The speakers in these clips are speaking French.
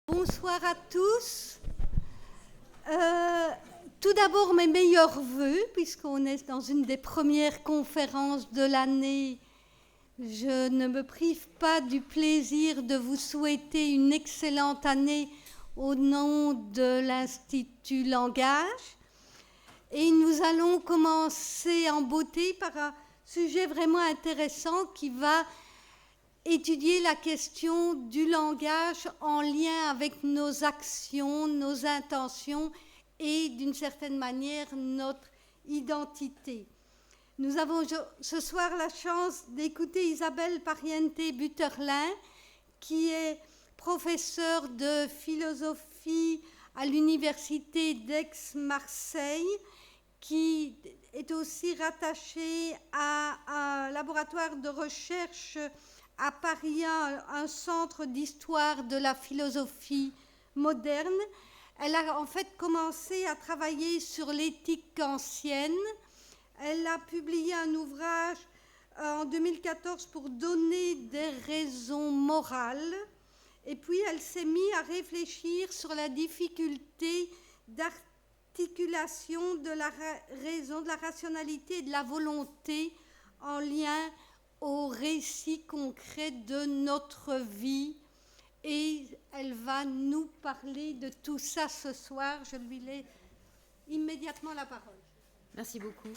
Bonsoir à tous. Tout d'abord, mes meilleurs vœux, puisqu'on est dans une des premières conférences de l'année. Je ne me prive pas du plaisir de vous souhaiter une excellente année au nom de l'Institut Langage. Et nous allons commencer en beauté par un sujet vraiment intéressant qui va étudier la question du langage en lien avec nos actions, nos intentions et d'une certaine manière notre identité. Nous avons ce soir la chance d'écouter Isabelle Pariente-Butterlin, qui est professeure de philosophie à l'université d'Aix-Marseille, qui est aussi rattachée à un laboratoire de recherche à Paris, un centre d'histoire de la philosophie moderne. Elle a en fait commencé à travailler sur l'éthique ancienne. Elle a publié un ouvrage en 2014 pour donner des raisons morales. Et puis elle s'est mise à réfléchir sur la difficulté d'articulation de la raison, de la rationalité et de la volonté en lien au récit concret de notre vie. Et elle va nous parler de tout ça ce soir. Je lui laisse immédiatement la parole. Merci beaucoup.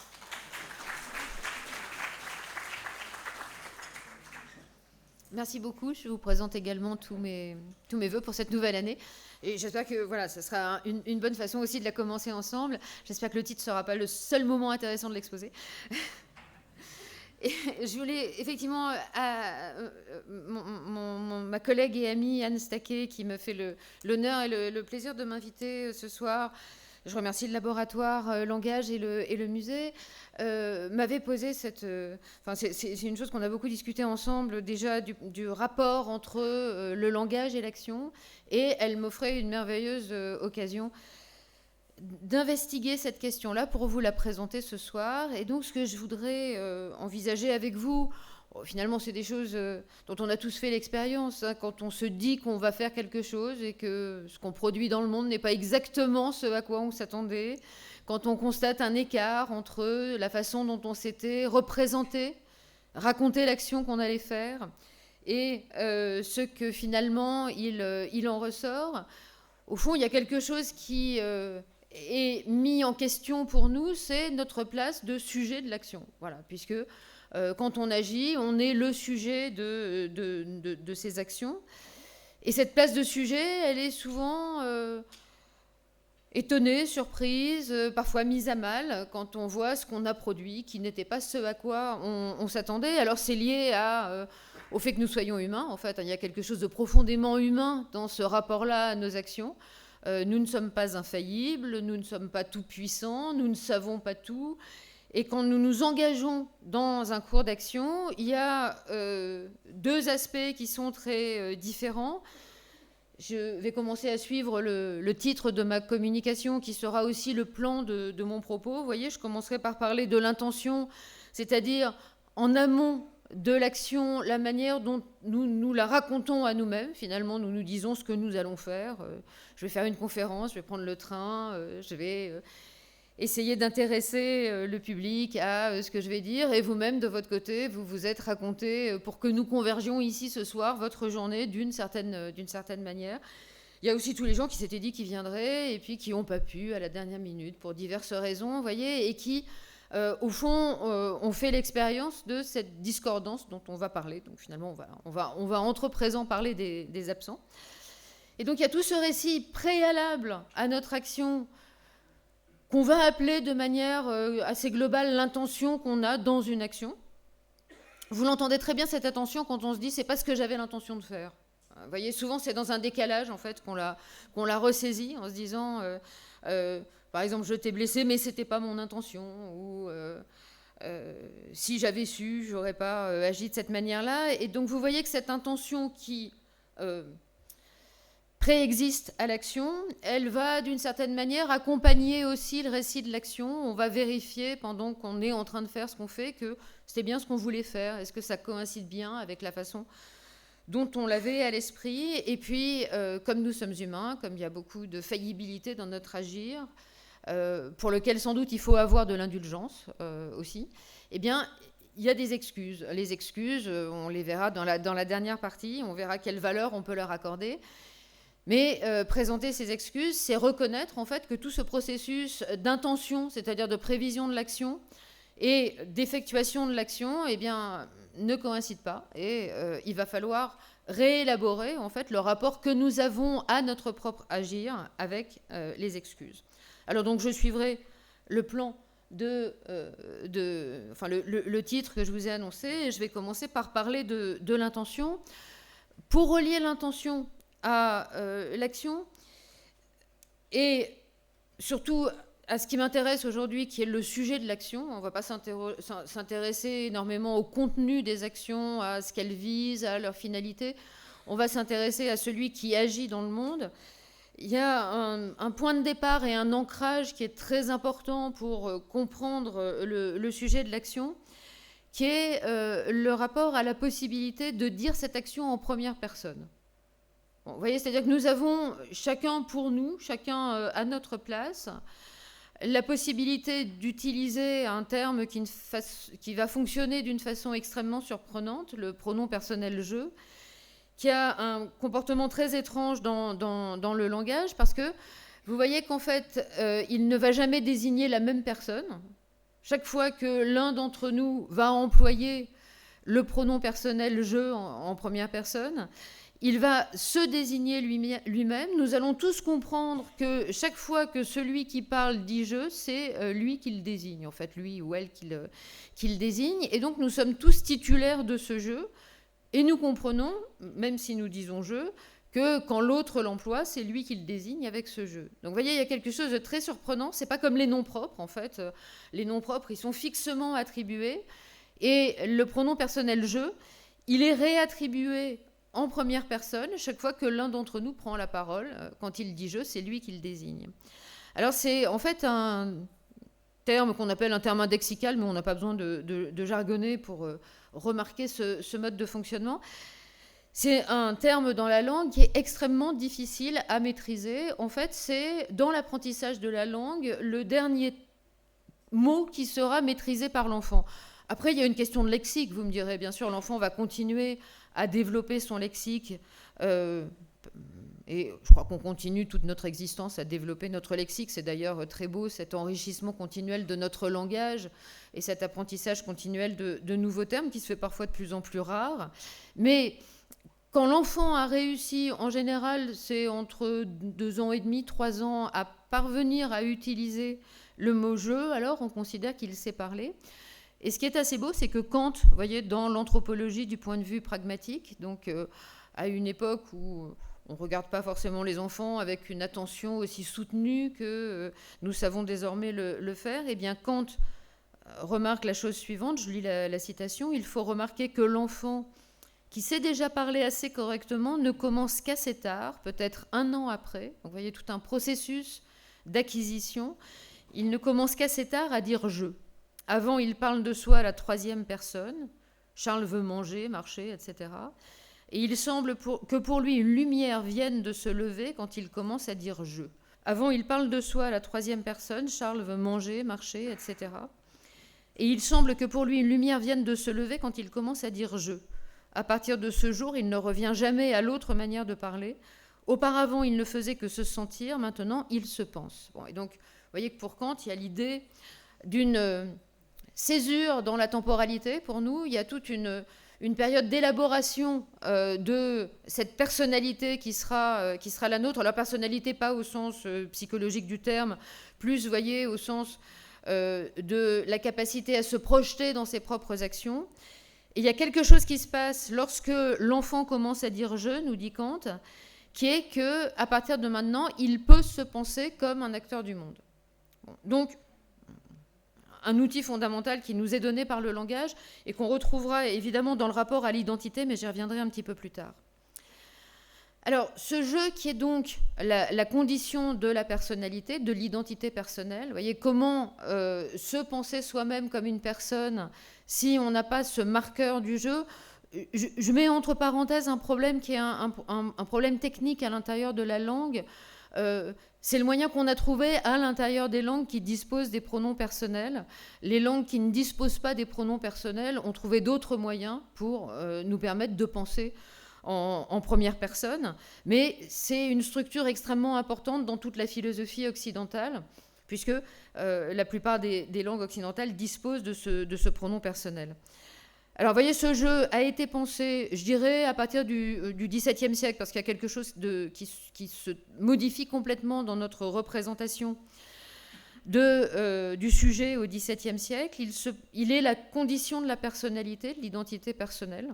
Merci beaucoup. Je vous présente également tous mes vœux pour cette nouvelle année. Et j'espère que voilà, ce sera une bonne façon aussi de la commencer ensemble. J'espère que le titre ne sera pas le seul moment intéressant de l'exposer. Et je voulais effectivement, ma collègue et amie Anne Staquet, qui me fait l'honneur et le plaisir de m'inviter ce soir, je remercie le laboratoire Langage et le musée, m'avait posé cette... c'est une chose qu'on a beaucoup discuté ensemble, déjà du rapport entre le langage et l'action, et elle m'offrait une merveilleuse occasion d'investiguer cette question-là pour vous la présenter ce soir. Et donc, ce que je voudrais envisager avec vous, finalement, c'est des choses dont on a tous fait l'expérience, hein, quand on se dit qu'on va faire quelque chose et que ce qu'on produit dans le monde n'est pas exactement ce à quoi on s'attendait, quand on constate un écart entre la façon dont on s'était représenté, raconter l'action qu'on allait faire, et ce que finalement il en ressort. Au fond, il y a quelque chose qui... est mis en question pour nous, c'est notre place de sujet de l'action. Voilà, puisque quand on agit, on est le sujet de ces actions. Et cette place de sujet, elle est souvent étonnée, surprise, parfois mise à mal, quand on voit ce qu'on a produit, qui n'était pas ce à quoi on s'attendait. Alors c'est lié au fait que nous soyons humains, en fait. Il y a quelque chose de profondément humain dans ce rapport-là à nos actions. Nous ne sommes pas infaillibles, nous ne sommes pas tout-puissants, nous ne savons pas tout. Et quand nous nous engageons dans un cours d'action, il y a deux aspects qui sont très différents. Je vais commencer à suivre le titre de ma communication, qui sera aussi le plan de mon propos. Vous voyez, je commencerai par parler de l'intention, c'est-à-dire en amont de l'action, la manière dont nous la racontons à nous-mêmes. Finalement, nous nous disons ce que nous allons faire. Je vais faire une conférence, je vais prendre le train, je vais essayer d'intéresser le public à ce que je vais dire. Et vous-même, de votre côté, vous vous êtes raconté pour que nous convergions ici ce soir votre journée d'une certaine manière. Il y a aussi tous les gens qui s'étaient dit qu'ils viendraient et puis qui n'ont pas pu à la dernière minute pour diverses raisons, vous voyez, et qui... au fond, on fait l'expérience de cette discordance dont on va parler. Donc finalement, on va entre présents parler des absents. Et donc il y a tout ce récit préalable à notre action qu'on va appeler de manière assez globale l'intention qu'on a dans une action. Vous l'entendez très bien, cette attention, quand on se dit « c'est pas ce que j'avais l'intention de faire ». Vous voyez, souvent c'est dans un décalage en fait qu'on la ressaisit en se disant... par exemple, je t'ai blessé, mais c'était pas mon intention. Ou si j'avais su, j'aurais pas agi de cette manière-là. Et donc, vous voyez que cette intention qui préexiste à l'action, elle va d'une certaine manière accompagner aussi le récit de l'action. On va vérifier pendant qu'on est en train de faire ce qu'on fait que c'était bien ce qu'on voulait faire. Est-ce que ça coïncide bien avec la façon dont on l'avait à l'esprit. Et puis, comme nous sommes humains, comme il y a beaucoup de faillibilité dans notre agir, pour lequel sans doute il faut avoir de l'indulgence aussi, eh bien, il y a des excuses. Les excuses, on les verra dans la dernière partie, on verra quelle valeur on peut leur accorder. Mais présenter ces excuses, c'est reconnaître en fait que tout ce processus d'intention, c'est-à-dire de prévision de l'action et d'effectuation de l'action, eh bien, ne coïncide pas. Et il va falloir réélaborer en fait le rapport que nous avons à notre propre agir avec les excuses. Alors donc je suivrai le plan le titre que je vous ai annoncé, et je vais commencer par parler de l'intention. Pour relier l'intention à l'action, et surtout à ce qui m'intéresse aujourd'hui, qui est le sujet de l'action. On ne va pas s'intéresser énormément au contenu des actions, à ce qu'elles visent, à leur finalité. On va s'intéresser à celui qui agit dans le monde. Il y a un point de départ et un ancrage qui est très important pour comprendre le sujet de l'action, qui est le rapport à la possibilité de dire cette action en première personne. Bon, vous voyez, c'est-à-dire que nous avons, chacun pour nous, chacun à notre place, la possibilité d'utiliser un terme qui va fonctionner d'une façon extrêmement surprenante, le pronom personnel « je », qui a un comportement très étrange dans le langage, parce que vous voyez qu'en fait, il ne va jamais désigner la même personne. Chaque fois que l'un d'entre nous va employer le pronom personnel « je » en première personne, il va se désigner lui-même. Nous allons tous comprendre que chaque fois que celui qui parle dit « je », c'est lui qui le désigne, en fait, lui ou elle qui le désigne. Et donc, nous sommes tous titulaires de ce « je ». Et nous comprenons, même si nous disons « je », que quand l'autre l'emploie, c'est lui qui le désigne avec ce « je ». Donc, vous voyez, il y a quelque chose de très surprenant. Ce n'est pas comme les noms propres, en fait. Les noms propres, ils sont fixement attribués. Et le pronom personnel « je », il est réattribué en première personne, chaque fois que l'un d'entre nous prend la parole. Quand il dit « je », c'est lui qui le désigne. Alors c'est en fait un terme qu'on appelle un terme indexical, mais on n'a pas besoin de jargonner pour remarquer ce mode de fonctionnement. C'est un terme dans la langue qui est extrêmement difficile à maîtriser. En fait, c'est dans l'apprentissage de la langue le dernier mot qui sera maîtrisé par l'enfant. Après, il y a une question de lexique. Vous me direz, bien sûr, l'enfant va continuer à développer son lexique. Et je crois qu'on continue toute notre existence à développer notre lexique. C'est d'ailleurs très beau, cet enrichissement continuel de notre langage et cet apprentissage continuel de nouveaux termes qui se fait parfois de plus en plus rare. Mais quand l'enfant a réussi, en général, c'est entre 2 ans et demi, 3 ans, à parvenir à utiliser le mot « je », alors on considère qu'il sait parler. Et ce qui est assez beau, c'est que Kant, vous voyez, dans l'anthropologie du point de vue pragmatique, donc à une époque où on ne regarde pas forcément les enfants avec une attention aussi soutenue que nous savons désormais le faire, eh bien Kant remarque la chose suivante, je lis la citation, « Il faut remarquer que l'enfant qui sait déjà parler assez correctement ne commence qu'assez tard, peut-être 1 an après. » Donc vous voyez tout un processus d'acquisition. Il ne commence qu'assez tard à dire « je ». Avant, il parle de soi à la 3e personne. Charles veut manger, marcher, etc. Et il semble que pour lui, une lumière vienne de se lever quand il commence à dire « je ». Avant, il parle de soi à la 3e personne. Charles veut manger, marcher, etc. Et il semble que pour lui, une lumière vienne de se lever quand il commence à dire « je ». À partir de ce jour, il ne revient jamais à l'autre manière de parler. Auparavant, il ne faisait que se sentir. Maintenant, il se pense. Bon, et donc, vous voyez que pour Kant, il y a l'idée d'une césure dans la temporalité. Pour nous, il y a toute une période d'élaboration de cette personnalité qui sera la nôtre. La personnalité, pas au sens psychologique du terme, plus, vous voyez, au sens de la capacité à se projeter dans ses propres actions. Et il y a quelque chose qui se passe lorsque l'enfant commence à dire « je », nous dit Kant, qui est qu'à partir de maintenant, il peut se penser comme un acteur du monde. Bon, donc, un outil fondamental qui nous est donné par le langage et qu'on retrouvera évidemment dans le rapport à l'identité, mais j'y reviendrai un petit peu plus tard. Alors, ce jeu qui est donc la condition de la personnalité, de l'identité personnelle, vous voyez, comment se penser soi-même comme une personne si on n'a pas ce marqueur du jeu, je mets entre parenthèses un problème qui est un problème technique à l'intérieur de la langue. C'est le moyen qu'on a trouvé à l'intérieur des langues qui disposent des pronoms personnels. Les langues qui ne disposent pas des pronoms personnels ont trouvé d'autres moyens pour nous permettre de penser en première personne. Mais c'est une structure extrêmement importante dans toute la philosophie occidentale, puisque la plupart des langues occidentales disposent de ce pronom personnel. Alors, vous voyez, ce jeu a été pensé, je dirais, à partir du XVIIe siècle, parce qu'il y a quelque chose qui se modifie complètement dans notre représentation du sujet au XVIIe siècle. Il est la condition de la personnalité, de l'identité personnelle.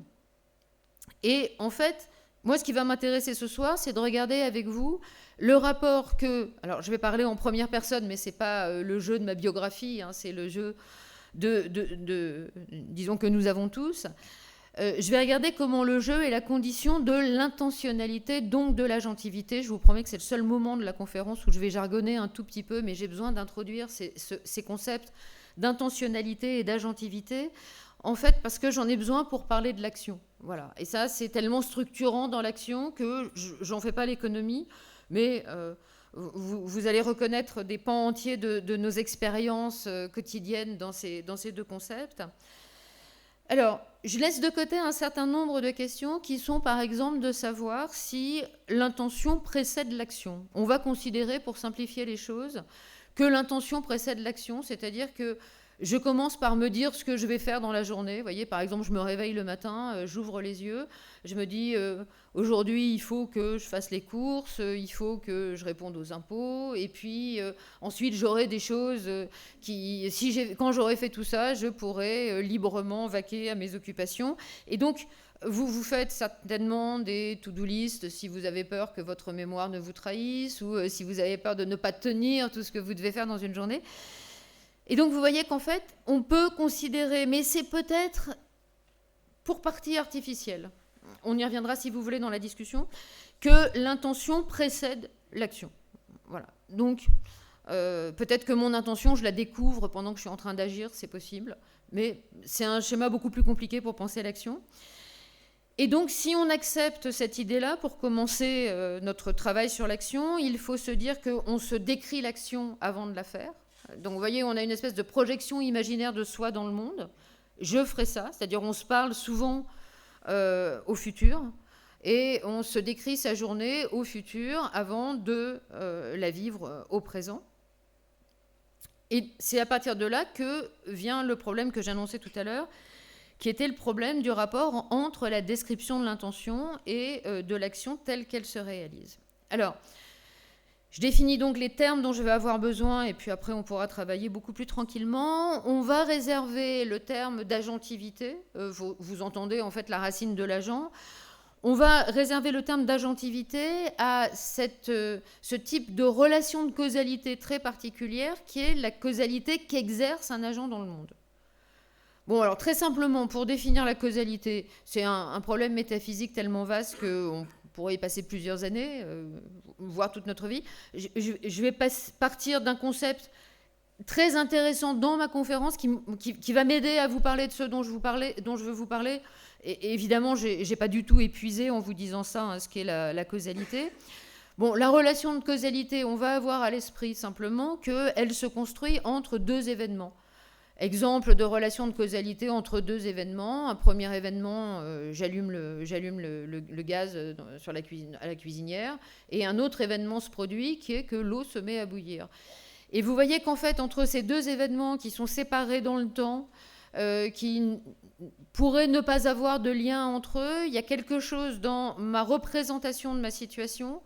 Et en fait, moi, ce qui va m'intéresser ce soir, c'est de regarder avec vous le rapport que... Alors, je vais parler en première personne, mais ce n'est pas le jeu de ma biographie, hein, c'est le jeu... disons que nous avons tous, je vais regarder comment le jeu est la condition de l'intentionnalité, donc de l'agentivité. Je vous promets que c'est le seul moment de la conférence où je vais jargonner un tout petit peu, mais j'ai besoin d'introduire ces concepts d'intentionnalité et d'agentivité, en fait, parce que j'en ai besoin pour parler de l'action. Voilà. Et ça, c'est tellement structurant dans l'action que j'en fais pas l'économie, mais... Vous allez reconnaître des pans entiers de nos expériences quotidiennes dans ces deux concepts. Alors, je laisse de côté un certain nombre de questions qui sont, par exemple, de savoir si l'intention précède l'action. On va considérer, pour simplifier les choses, que l'intention précède l'action, c'est-à-dire que je commence par me dire ce que je vais faire dans la journée. Vous voyez, par exemple, je me réveille le matin, j'ouvre les yeux, je me dis aujourd'hui, il faut que je fasse les courses, il faut que je réponde aux impôts, et puis ensuite, j'aurai des choses quand j'aurai fait tout ça, je pourrai librement vaquer à mes occupations. Et donc, vous faites certainement des to-do list si vous avez peur que votre mémoire ne vous trahisse ou si vous avez peur de ne pas tenir tout ce que vous devez faire dans une journée. Et donc, vous voyez qu'en fait, on peut considérer, mais c'est peut-être pour partie artificielle, on y reviendra si vous voulez dans la discussion, que l'intention précède l'action. Voilà. Donc, peut-être que mon intention, je la découvre pendant que je suis en train d'agir, c'est possible, mais c'est un schéma beaucoup plus compliqué pour penser l'action. Et donc, si on accepte cette idée-là, pour commencer notre travail sur l'action, il faut se dire qu'on se décrit l'action avant de la faire. Donc, vous voyez, on a une espèce de projection imaginaire de soi dans le monde. Je ferai ça, c'est-à-dire on se parle souvent au futur et on se décrit sa journée au futur avant de la vivre au présent. Et c'est à partir de là que vient le problème que j'annonçais tout à l'heure, qui était le problème du rapport entre la description de l'intention et de l'action telle qu'elle se réalise. Alors, je définis donc les termes dont je vais avoir besoin et puis après on pourra travailler beaucoup plus tranquillement. On va réserver le terme d'agentivité. Vous entendez en fait la racine de l'agent. On va réserver le terme d'agentivité à ce type de relation de causalité très particulière qui est la causalité qu'exerce un agent dans le monde. Bon, alors très simplement, pour définir la causalité, c'est un problème métaphysique tellement vaste qu'on pourrait y passer plusieurs années, voire toute notre vie. Je vais partir d'un concept très intéressant dans ma conférence qui va m'aider à vous parler de ce dont je veux vous parler. Et évidemment, je n'ai pas du tout épuisé en vous disant ça, hein, ce qu'est la causalité. Bon, la relation de causalité, on va avoir à l'esprit simplement qu'elle se construit entre deux événements. Exemple de relation de causalité entre deux événements. Un premier événement, j'allume le gaz à la cuisinière, et un autre événement se produit qui est que l'eau se met à bouillir. Et vous voyez qu'en fait, entre ces deux événements qui sont séparés dans le temps, qui pourraient ne pas avoir de lien entre eux, il y a quelque chose dans ma représentation de ma situation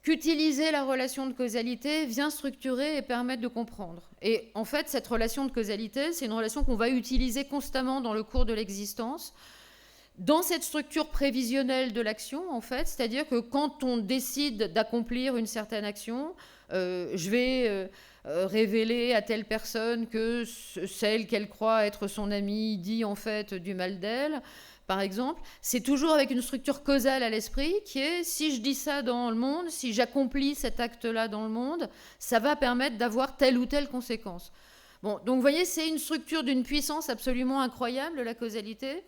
qu'utiliser la relation de causalité vient structurer et permettre de comprendre. Et en fait, cette relation de causalité, c'est une relation qu'on va utiliser constamment dans le cours de l'existence, dans cette structure prévisionnelle de l'action, en fait, c'est-à-dire que quand on décide d'accomplir une certaine action, je vais révéler à telle personne que celle qu'elle croit être son amie dit en fait du mal d'elle, par exemple, c'est toujours avec une structure causale à l'esprit qui est, si je dis ça dans le monde, si j'accomplis cet acte-là dans le monde, ça va permettre d'avoir telle ou telle conséquence. Bon, donc vous voyez, c'est une structure d'une puissance absolument incroyable, la causalité,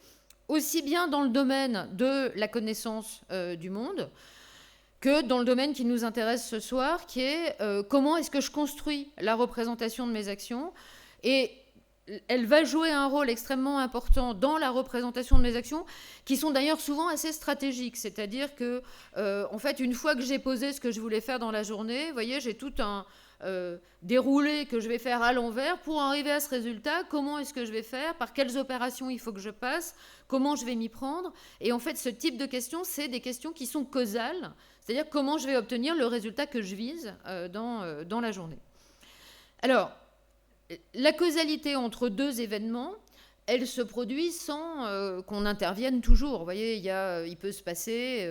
aussi bien dans le domaine de la connaissance du monde que dans le domaine qui nous intéresse ce soir, qui est comment est-ce que je construis la représentation de mes actions. Et elle va jouer un rôle extrêmement important dans la représentation de mes actions, qui sont d'ailleurs souvent assez stratégiques. C'est-à-dire que, en fait, une fois que j'ai posé ce que je voulais faire dans la journée, vous voyez, j'ai tout un déroulé que je vais faire à l'envers pour arriver à ce résultat. Comment est-ce que je vais faire? Par quelles opérations il faut que je passe? Comment je vais m'y prendre? Et en fait, ce type de questions, c'est des questions qui sont causales. C'est-à-dire comment je vais obtenir le résultat que je vise dans la journée. Alors, la causalité entre deux événements, elle se produit sans qu'on intervienne toujours. Vous voyez, il peut se passer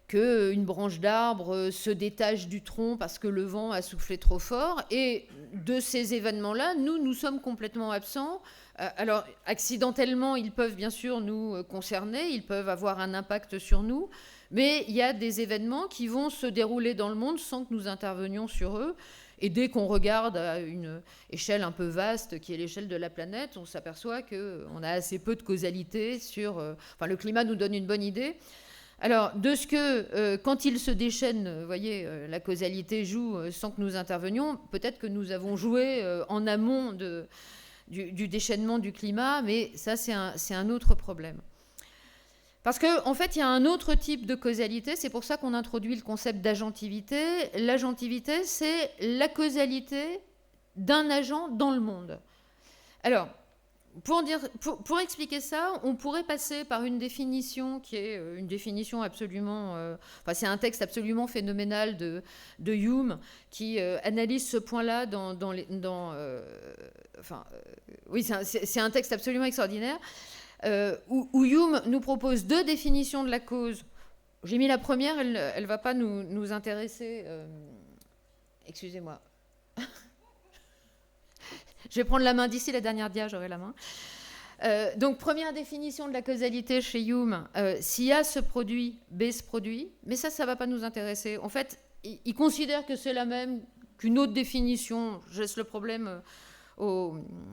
qu'une branche d'arbre se détache du tronc parce que le vent a soufflé trop fort. Et de ces événements-là, nous sommes complètement absents. Alors, accidentellement, ils peuvent bien sûr nous concerner, ils peuvent avoir un impact sur nous, mais il y a des événements qui vont se dérouler dans le monde sans que nous intervenions sur eux. Et dès qu'on regarde à une échelle un peu vaste, qui est l'échelle de la planète, on s'aperçoit qu'on a assez peu de causalité sur... Enfin, le climat nous donne une bonne idée. Alors, de ce que, quand il se déchaîne, vous voyez, la causalité joue sans que nous intervenions, peut-être que nous avons joué en amont du déchaînement du climat, mais ça, c'est un autre problème. Parce qu'en fait, il y a un autre type de causalité, c'est pour ça qu'on introduit le concept d'agentivité. L'agentivité, c'est la causalité d'un agent dans le monde. Alors, pour expliquer ça, on pourrait passer par une définition qui est une définition absolument... c'est un texte absolument phénoménal de Hume qui analyse ce point-là oui, c'est un texte absolument extraordinaire. Où Hume nous propose deux définitions de la cause. J'ai mis la première, elle ne va pas nous intéresser. Excusez-moi. Je vais prendre la main d'ici, la dernière dia, j'aurai la main. Donc, première définition de la causalité chez Hume. Si A se produit, B se produit. Mais ça ne va pas nous intéresser. En fait, il considère que c'est la même qu'une autre définition. Je laisse le problème...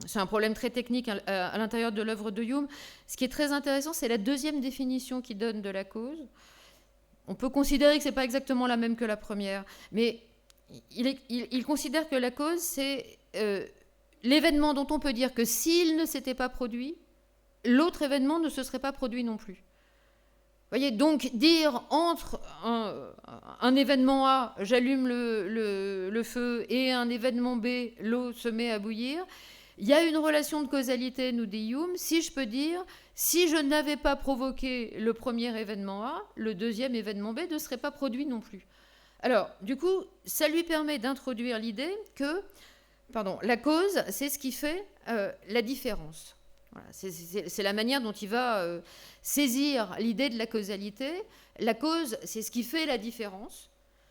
C'est un problème très technique à l'intérieur de l'œuvre de Hume. Ce qui est très intéressant, c'est la deuxième définition qu'il donne de la cause. On peut considérer que ce n'est pas exactement la même que la première, mais il considère que la cause, c'est l'événement dont on peut dire que s'il ne s'était pas produit, l'autre événement ne se serait pas produit non plus. Vous voyez, donc dire entre un événement A, j'allume le feu, et un événement B, l'eau se met à bouillir, il y a une relation de causalité, nous dit Hume, si je peux dire, si je n'avais pas provoqué le premier événement A, le deuxième événement B ne serait pas produit non plus. Alors, du coup, ça lui permet d'introduire l'idée que, la cause, c'est ce qui fait la différence. Voilà, c'est la manière dont il va saisir l'idée de la causalité. La cause, c'est ce qui fait la différence.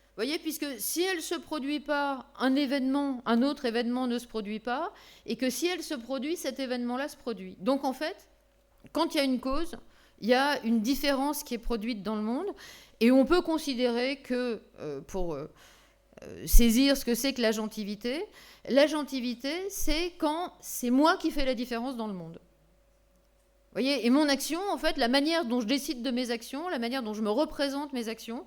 Vous voyez, puisque si elle ne se produit pas, un autre événement ne se produit pas, et que si elle se produit, cet événement-là se produit. Donc en fait, quand il y a une cause, il y a une différence qui est produite dans le monde, et on peut considérer que, pour saisir ce que c'est que l'agentivité, c'est quand c'est moi qui fais la différence dans le monde. Vous voyez, et mon action, en fait, la manière dont je décide de mes actions, la manière dont je me représente mes actions,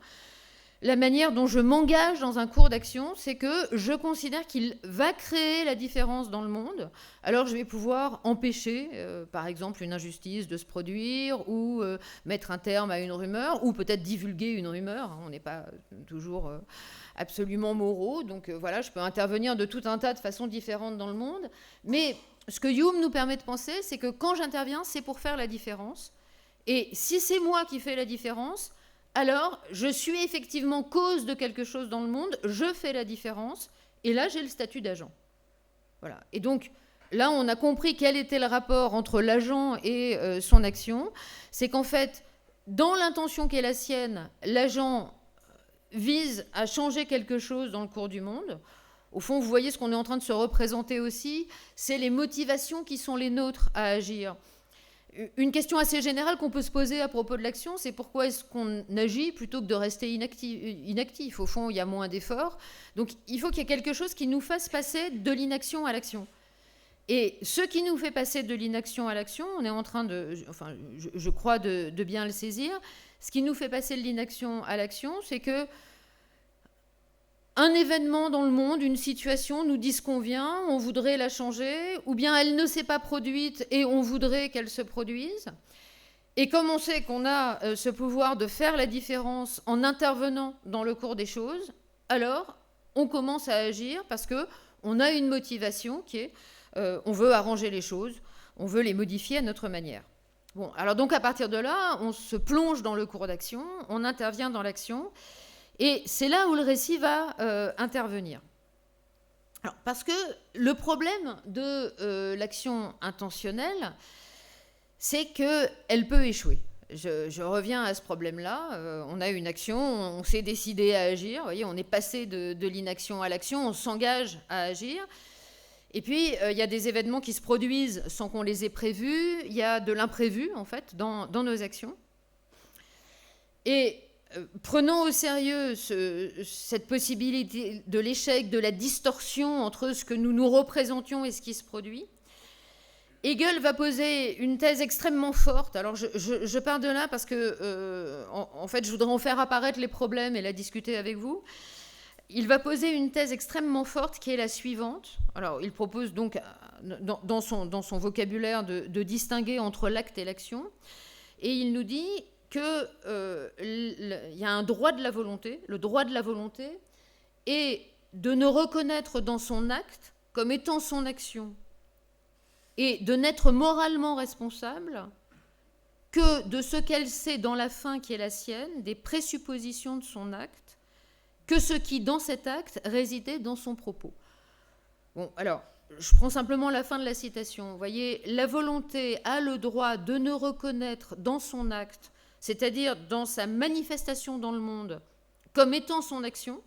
la manière dont je m'engage dans un cours d'action, c'est que je considère qu'il va créer la différence dans le monde. Alors je vais pouvoir empêcher, par exemple, une injustice de se produire, ou mettre un terme à une rumeur, ou peut-être divulguer une rumeur. On n'est pas toujours absolument moraux, donc voilà, je peux intervenir de tout un tas de façons différentes dans le monde, mais... Ce que Hume nous permet de penser, c'est que quand j'interviens, c'est pour faire la différence. Et si c'est moi qui fais la différence, alors je suis effectivement cause de quelque chose dans le monde, je fais la différence, et là j'ai le statut d'agent. Voilà. Et donc là, on a compris quel était le rapport entre l'agent et son action. C'est qu'en fait, dans l'intention qui est la sienne, l'agent vise à changer quelque chose dans le cours du monde. Au fond, vous voyez ce qu'on est en train de se représenter aussi, c'est les motivations qui sont les nôtres à agir. Une question assez générale qu'on peut se poser à propos de l'action, c'est pourquoi est-ce qu'on agit plutôt que de rester inactif. Au fond, il y a moins d'efforts. Donc, il faut qu'il y ait quelque chose qui nous fasse passer de l'inaction à l'action. Et ce qui nous fait passer de l'inaction à l'action, on est en train de, enfin, je crois de bien le saisir, ce qui nous fait passer de l'inaction à l'action, c'est que un événement dans le monde, une situation nous disconvient, on voudrait la changer, ou bien elle ne s'est pas produite et on voudrait qu'elle se produise. Et comme on sait qu'on a ce pouvoir de faire la différence en intervenant dans le cours des choses, alors on commence à agir parce qu'on a une motivation qui est on veut arranger les choses, on veut les modifier à notre manière. Bon, alors donc à partir de là, on se plonge dans le cours d'action, on intervient dans l'action, et c'est là où le récit va intervenir. Alors, parce que le problème de l'action intentionnelle, c'est qu'elle peut échouer. Je reviens à ce problème-là. On a une action, on s'est décidé à agir. Vous voyez, on est passé de l'inaction à l'action, on s'engage à agir. Et puis, il y a des événements qui se produisent sans qu'on les ait prévus. Il y a de l'imprévu, en fait, dans nos actions. Et prenons au sérieux cette possibilité de l'échec, de la distorsion entre ce que nous nous représentions et ce qui se produit. Hegel va poser une thèse extrêmement forte. Alors, je pars de là parce que, en fait, je voudrais en faire apparaître les problèmes et la discuter avec vous. Il va poser une thèse extrêmement forte qui est la suivante. Alors, il propose donc, dans son vocabulaire, de distinguer entre l'acte et l'action. Et il nous dit qu'il y a un droit de la volonté. Le droit de la volonté est de ne reconnaître dans son acte comme étant son action et de n'être moralement responsable que de ce qu'elle sait dans la fin qui est la sienne, des présuppositions de son acte, que ce qui, dans cet acte, résidait dans son propos. Bon, alors, je prends simplement la fin de la citation. Vous voyez, la volonté a le droit de ne reconnaître dans son acte, c'est-à-dire dans sa manifestation dans le monde, comme étant son action,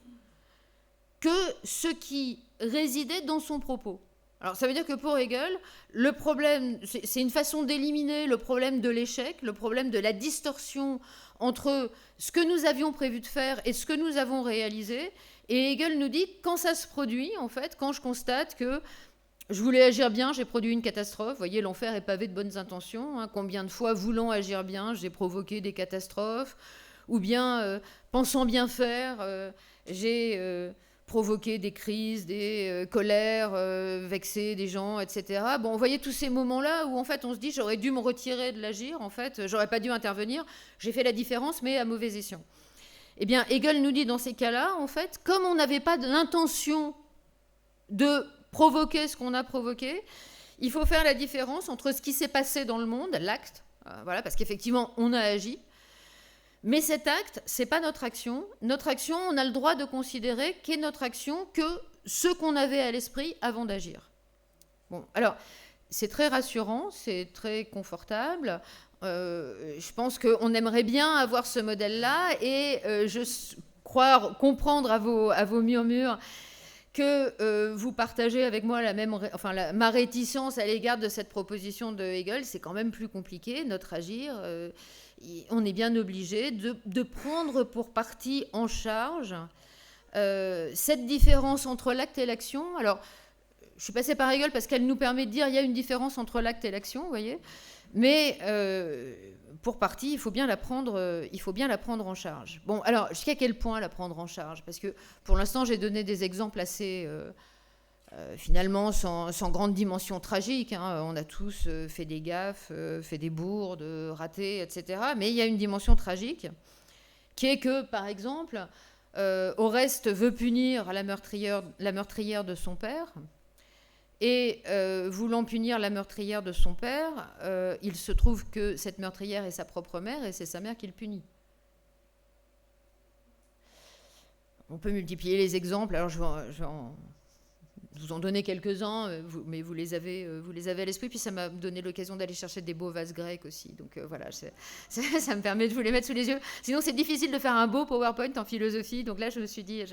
que ce qui résidait dans son propos. Alors, ça veut dire que pour Hegel, le problème, c'est une façon d'éliminer le problème de l'échec, le problème de la distorsion entre ce que nous avions prévu de faire et ce que nous avons réalisé. Et Hegel nous dit, quand ça se produit, en fait, quand je constate que je voulais agir bien, j'ai produit une catastrophe. Vous voyez, l'enfer est pavé de bonnes intentions. Hein. Combien de fois, voulant agir bien, j'ai provoqué des catastrophes. Ou bien, pensant bien faire, j'ai provoquer des crises, des colères, vexer des gens, etc. Bon, vous voyez tous ces moments-là où en fait on se dit j'aurais dû me retirer de l'agir, en fait, j'aurais pas dû intervenir, j'ai fait la différence, mais à mauvais escient. Eh bien, Hegel nous dit dans ces cas-là, en fait, comme on n'avait pas l'intention de provoquer ce qu'on a provoqué, il faut faire la différence entre ce qui s'est passé dans le monde, l'acte, voilà, parce qu'effectivement on a agi. Mais cet acte, ce n'est pas notre action. Notre action, on a le droit de considérer qu'est notre action que ce qu'on avait à l'esprit avant d'agir. Bon, alors, c'est très rassurant, c'est très confortable. Je pense qu'on aimerait bien avoir ce modèle-là et je crois comprendre à vos murmures que vous partagez avec moi ma réticence à l'égard de cette proposition de Hegel. C'est quand même plus compliqué, notre agir. On est bien obligé de prendre pour partie en charge cette différence entre l'acte et l'action. Alors, je suis passée par Hegel parce qu'elle nous permet de dire qu'il y a une différence entre l'acte et l'action, vous voyez. Mais pour partie, il faut bien la prendre en charge. Bon, alors, jusqu'à quel point la prendre en charge ? Parce que pour l'instant, j'ai donné des exemples assez... finalement sans grande dimension tragique. Hein. On a tous fait des gaffes, fait des bourdes, ratés, etc. Mais il y a une dimension tragique qui est que, par exemple, Oreste veut punir la meurtrière de son père. Et voulant punir la meurtrière de son père, il se trouve que cette meurtrière est sa propre mère et c'est sa mère qui le punit. On peut multiplier les exemples. Alors je vais vous en donner quelques-uns, mais vous les avez à l'esprit. Puis ça m'a donné l'occasion d'aller chercher des beaux vases grecs aussi. Donc voilà, ça me permet de vous les mettre sous les yeux. Sinon, c'est difficile de faire un beau PowerPoint en philosophie. Donc là, je me suis dit,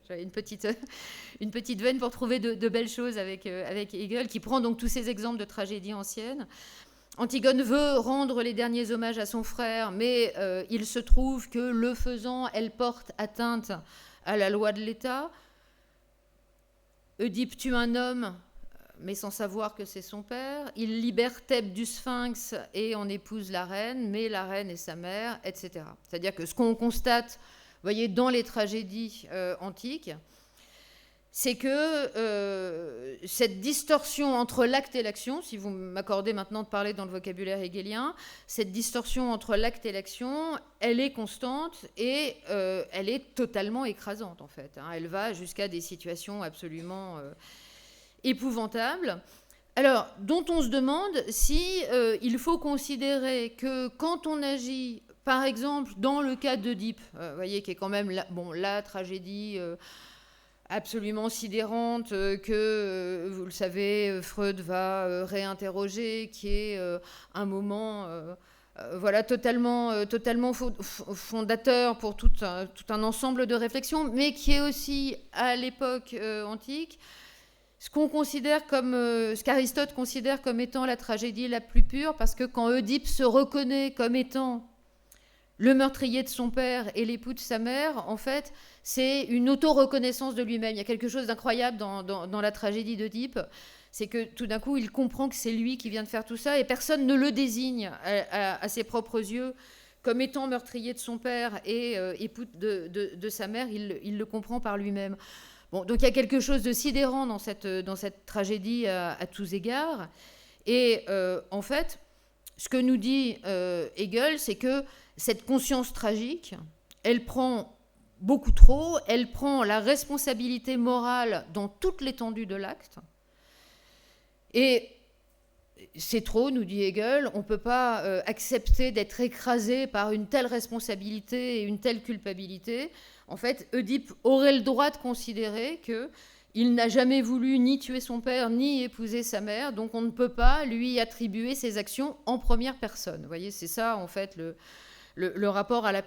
j'avais une petite veine pour trouver de belles choses avec Hegel, qui prend donc tous ces exemples de tragédies anciennes. Antigone veut rendre les derniers hommages à son frère, mais il se trouve que le faisant, elle porte atteinte à la loi de l'État. Oedipe tue un homme, mais sans savoir que c'est son père. Il libère Thèbes du Sphinx et en épouse la reine, mais la reine est sa mère, etc. C'est-à-dire que ce qu'on constate, vous voyez, dans les tragédies antiques, c'est que cette distorsion entre l'acte et l'action, si vous m'accordez maintenant de parler dans le vocabulaire hegelien, cette distorsion entre l'acte et l'action, elle est constante et elle est totalement écrasante, en fait. Elle va jusqu'à des situations absolument épouvantables. Alors, dont on se demande si il faut considérer que quand on agit, par exemple, dans le cas d'Œdipe, vous voyez, qui est quand même la tragédie absolument sidérante que, vous le savez, Freud va réinterroger, qui est un moment voilà, totalement fondateur pour tout un ensemble de réflexions, mais qui est aussi, à l'époque antique, ce qu'on considère comme, ce qu'Aristote considère comme étant la tragédie la plus pure, parce que quand Œdipe se reconnaît comme étant le meurtrier de son père et l'époux de sa mère, en fait, c'est une auto-reconnaissance de lui-même. Il y a quelque chose d'incroyable dans la tragédie d'Œdipe, c'est que tout d'un coup, il comprend que c'est lui qui vient de faire tout ça, et personne ne le désigne à ses propres yeux comme étant meurtrier de son père et époux de sa mère. Il le comprend par lui-même. Bon, donc il y a quelque chose de sidérant dans cette tragédie à tous égards. Et en fait, ce que nous dit Hegel, c'est que cette conscience tragique, elle prend beaucoup trop, elle prend la responsabilité morale dans toute l'étendue de l'acte. Et c'est trop, nous dit Hegel, on ne peut pas accepter d'être écrasé par une telle responsabilité et une telle culpabilité. En fait, Œdipe aurait le droit de considérer qu'il n'a jamais voulu ni tuer son père, ni épouser sa mère, donc on ne peut pas lui attribuer ses actions en première personne. Vous voyez, c'est ça, en fait, le rapport à la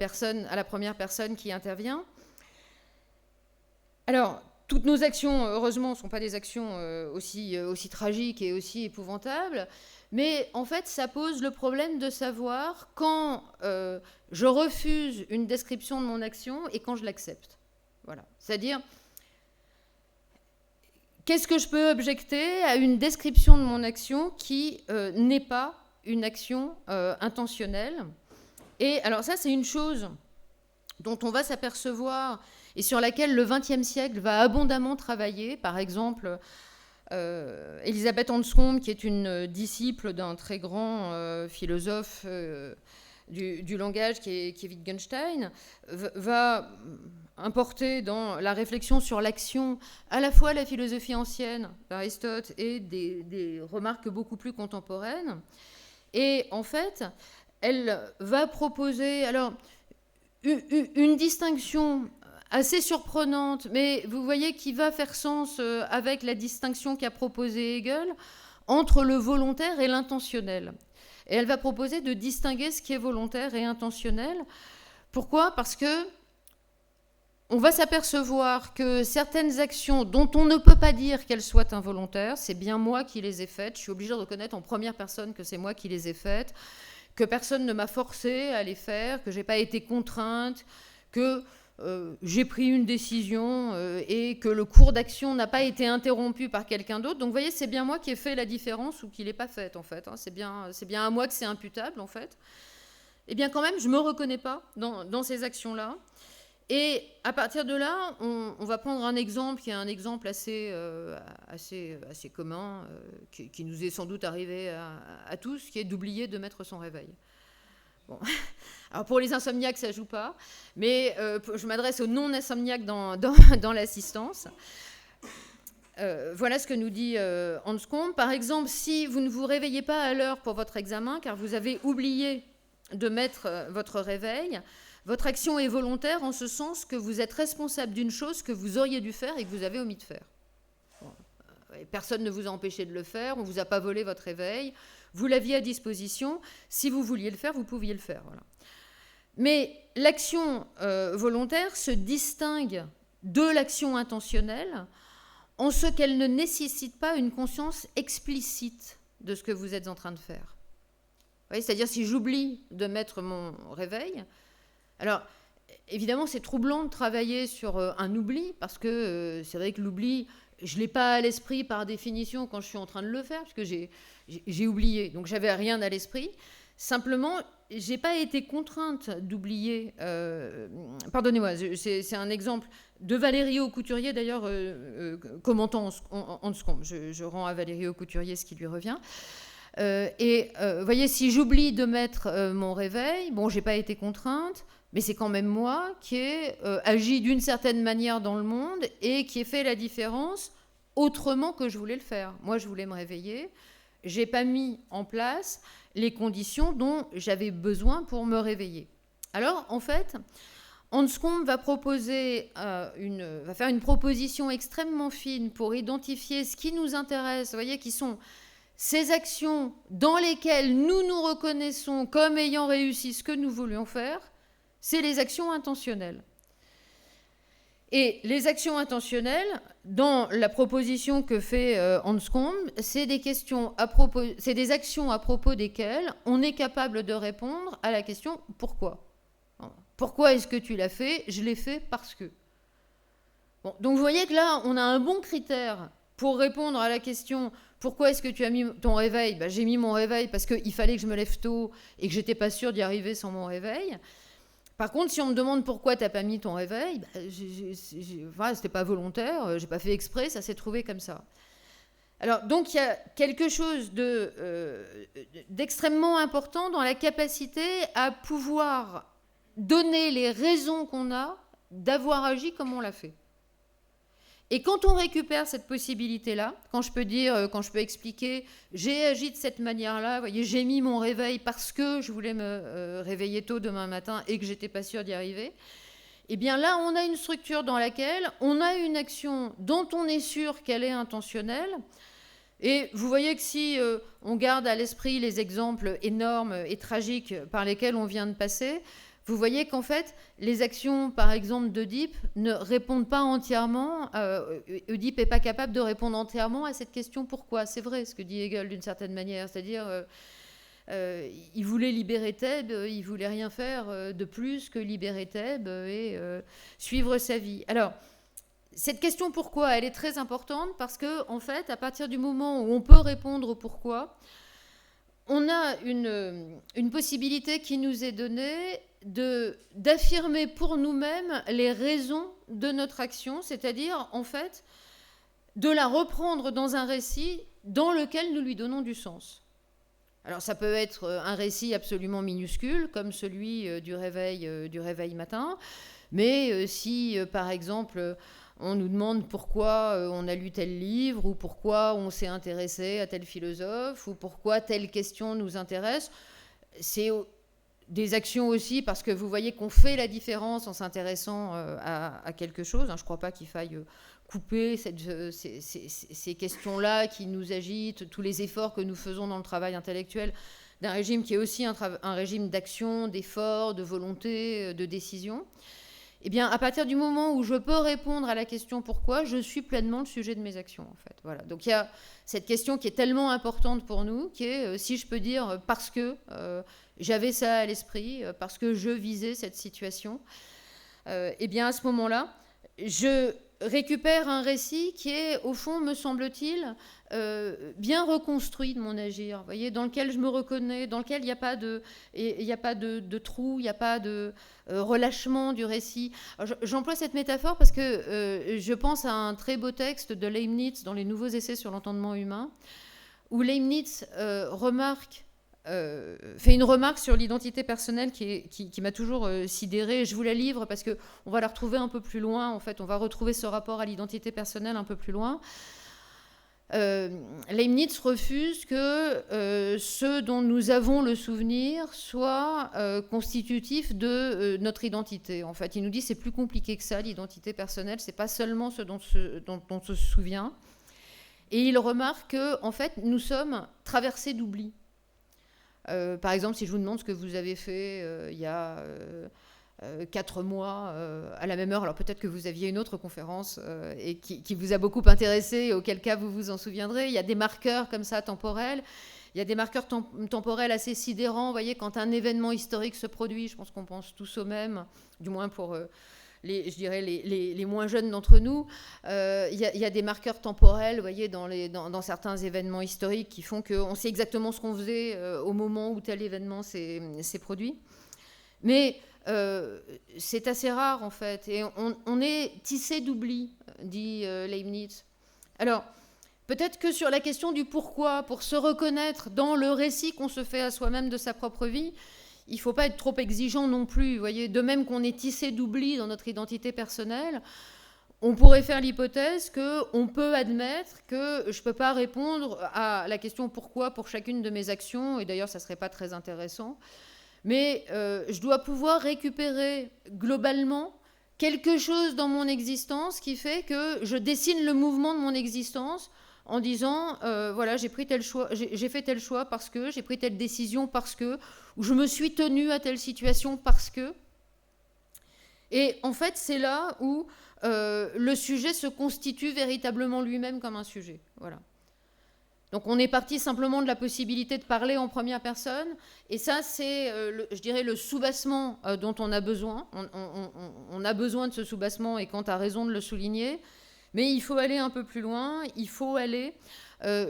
première personne qui intervient. Alors, toutes nos actions, heureusement, ne sont pas des actions aussi tragiques et aussi épouvantables, mais en fait, ça pose le problème de savoir quand je refuse une description de mon action et quand je l'accepte. Voilà. C'est-à-dire, qu'est-ce que je peux objecter à une description de mon action qui n'est pas une action intentionnelle ? Et alors ça, c'est une chose dont on va s'apercevoir et sur laquelle le XXe siècle va abondamment travailler. Par exemple, Elisabeth Anscombe, qui est une disciple d'un très grand philosophe du langage qui est Wittgenstein, va importer dans la réflexion sur l'action à la fois la philosophie ancienne d'Aristote et des remarques beaucoup plus contemporaines. Et en fait, elle va proposer alors une distinction assez surprenante, mais vous voyez qui va faire sens avec la distinction qu'a proposée Hegel entre le volontaire et l'intentionnel. Et elle va proposer de distinguer ce qui est volontaire et intentionnel. Pourquoi ? Parce que on va s'apercevoir que certaines actions dont on ne peut pas dire qu'elles soient involontaires, c'est bien moi qui les ai faites, je suis obligée de reconnaître en première personne que c'est moi qui les ai faites, que personne ne m'a forcé à les faire, que je n'ai pas été contrainte, que j'ai pris une décision et que le cours d'action n'a pas été interrompu par quelqu'un d'autre. Donc vous voyez, c'est bien moi qui ai fait la différence ou qui ne l'ai pas faite en fait. C'est bien à moi que c'est imputable en fait. Eh bien quand même, je ne me reconnais pas dans ces actions-là. Et à partir de là, on va prendre un exemple qui est un exemple assez commun, qui nous est sans doute arrivé à tous, qui est d'oublier de mettre son réveil. Bon. Alors pour les insomniaques, ça ne joue pas, mais je m'adresse aux non-insomniaques dans l'assistance. Voilà ce que nous dit Anscombe. Par exemple, si vous ne vous réveillez pas à l'heure pour votre examen, car vous avez oublié de mettre votre réveil, votre action est volontaire en ce sens que vous êtes responsable d'une chose que vous auriez dû faire et que vous avez omis de faire. Bon. Personne ne vous a empêché de le faire, on ne vous a pas volé votre réveil, vous l'aviez à disposition, si vous vouliez le faire, vous pouviez le faire. Voilà. Mais l'action volontaire se distingue de l'action intentionnelle en ce qu'elle ne nécessite pas une conscience explicite de ce que vous êtes en train de faire. Vous voyez, c'est-à-dire si j'oublie de mettre mon réveil, alors évidemment c'est troublant de travailler sur un oubli parce que c'est vrai que l'oubli, je ne l'ai pas à l'esprit par définition quand je suis en train de le faire, parce que j'ai oublié, donc j'avais rien à l'esprit. Simplement, je n'ai pas été contrainte d'oublier. Pardonnez-moi, c'est un exemple de Valérie Couturier, d'ailleurs, commentant en second. Je rends à Valérie Couturier ce qui lui revient. Vous voyez, si j'oublie de mettre mon réveil, bon, j'ai pas été contrainte, mais c'est quand même moi qui ai agi d'une certaine manière dans le monde et qui ai fait la différence autrement que je voulais le faire. Moi, je voulais me réveiller, j'ai pas mis en place les conditions dont j'avais besoin pour me réveiller. Alors, en fait, Anscombe va faire une proposition extrêmement fine pour identifier ce qui nous intéresse, vous voyez, qui sont ces actions dans lesquelles nous nous reconnaissons comme ayant réussi ce que nous voulions faire, c'est les actions intentionnelles. Et les actions intentionnelles, dans la proposition que fait Anscombe, c'est des actions à propos desquelles on est capable de répondre à la question « Pourquoi ?» Pourquoi est-ce que tu l'as fait ? Je l'ai fait parce que. Bon, donc vous voyez que là, on a un bon critère pour répondre à la question « Pourquoi est-ce que tu as mis ton réveil ?» J'ai mis mon réveil parce qu'il fallait que je me lève tôt et que je n'étais pas sûre d'y arriver sans mon réveil. Par contre, si on me demande pourquoi tu n'as pas mis ton réveil, c'était pas volontaire, j'ai pas fait exprès, ça s'est trouvé comme ça. Alors, donc, il y a quelque chose d'extrêmement important dans la capacité à pouvoir donner les raisons qu'on a d'avoir agi comme on l'a fait. Et quand on récupère cette possibilité-là, quand je peux expliquer, j'ai agi de cette manière-là, vous voyez, j'ai mis mon réveil parce que je voulais me réveiller tôt demain matin et que j'étais pas sûre d'y arriver, eh bien là, on a une structure dans laquelle on a une action dont on est sûr qu'elle est intentionnelle. Et vous voyez que si on garde à l'esprit les exemples énormes et tragiques par lesquels on vient de passer, vous voyez qu'en fait, les actions, par exemple, d'Oedipe ne répondent pas entièrement. Oedipe n'est pas capable de répondre entièrement à cette question « Pourquoi ?» C'est vrai ce que dit Hegel d'une certaine manière. C'est-à-dire, il voulait libérer Thèbes, il ne voulait rien faire de plus que libérer Thèbes et suivre sa vie. Alors, cette question « Pourquoi ?» elle est très importante parce que, en fait, à partir du moment où on peut répondre au « Pourquoi », on a une possibilité qui nous est donnée d'affirmer pour nous-mêmes les raisons de notre action, c'est-à-dire, en fait, de la reprendre dans un récit dans lequel nous lui donnons du sens. Alors, ça peut être un récit absolument minuscule, comme celui du réveil matin, mais si, par exemple, on nous demande pourquoi on a lu tel livre, ou pourquoi on s'est intéressé à tel philosophe, ou pourquoi telle question nous intéresse, c'est des actions aussi, parce que vous voyez qu'on fait la différence en s'intéressant à quelque chose. Je ne crois pas qu'il faille couper ces questions-là qui nous agitent, tous les efforts que nous faisons dans le travail intellectuel, d'un régime qui est aussi un régime d'action, d'effort, de volonté, de décision. Eh bien, à partir du moment où je peux répondre à la question « Pourquoi ?», je suis pleinement le sujet de mes actions, en fait. Voilà. Donc, il y a cette question qui est tellement importante pour nous, qui est, si je peux dire, parce que j'avais ça à l'esprit, parce que je visais cette situation, eh bien, à ce moment-là, je récupère un récit qui est, au fond, me semble-t-il, bien reconstruit de mon agir, vous voyez, dans lequel je me reconnais, dans lequel il n'y a pas de trou, il n'y a pas de relâchement du récit. Alors, j'emploie cette métaphore parce que je pense à un très beau texte de Leibniz dans les Nouveaux essais sur l'entendement humain, où Leibniz fait une remarque sur l'identité personnelle qui m'a toujours sidérée. Je vous la livre parce qu'on va la retrouver un peu plus loin. En fait, on va retrouver ce rapport à l'identité personnelle un peu plus loin. Leibniz refuse que ce dont nous avons le souvenir soit constitutif de notre identité. En fait, il nous dit que c'est plus compliqué que ça, l'identité personnelle. C'est pas seulement ce dont on se souvient. Et il remarque que, en fait, nous sommes traversés d'oubli. Par exemple, si je vous demande ce que vous avez fait il y a 4 mois à la même heure, alors peut-être que vous aviez une autre conférence et qui vous a beaucoup intéressé, auquel cas vous vous en souviendrez. Il y a des marqueurs comme ça temporels. Il y a des marqueurs temporels assez sidérants. Vous voyez, quand un événement historique se produit, je pense qu'on pense tous au même, du moins pour je dirais les moins jeunes d'entre nous, il y a des marqueurs temporels, vous voyez, dans certains événements historiques qui font qu'on sait exactement ce qu'on faisait au moment où tel événement s'est produit. Mais c'est assez rare, en fait. Et on est tissé d'oubli, dit Leibniz. Alors, peut-être que sur la question du pourquoi, pour se reconnaître dans le récit qu'on se fait à soi-même de sa propre vie, il ne faut pas être trop exigeant non plus. Vous voyez, de même qu'on est tissé d'oubli dans notre identité personnelle, on pourrait faire l'hypothèse qu'on peut admettre que je ne peux pas répondre à la question pourquoi pour chacune de mes actions, et d'ailleurs ça ne serait pas très intéressant, mais je dois pouvoir récupérer globalement quelque chose dans mon existence qui fait que je dessine le mouvement de mon existence en disant, voilà, j'ai fait tel choix parce que, j'ai pris telle décision parce que, ou je me suis tenue à telle situation parce que. Et en fait, c'est là où le sujet se constitue véritablement lui-même comme un sujet. Voilà. Donc on est parti simplement de la possibilité de parler en première personne, et ça c'est, je dirais, le soubassement dont on a besoin. On a besoin de ce soubassement, et Kant a raison de le souligner, mais il faut aller un peu plus loin, il faut aller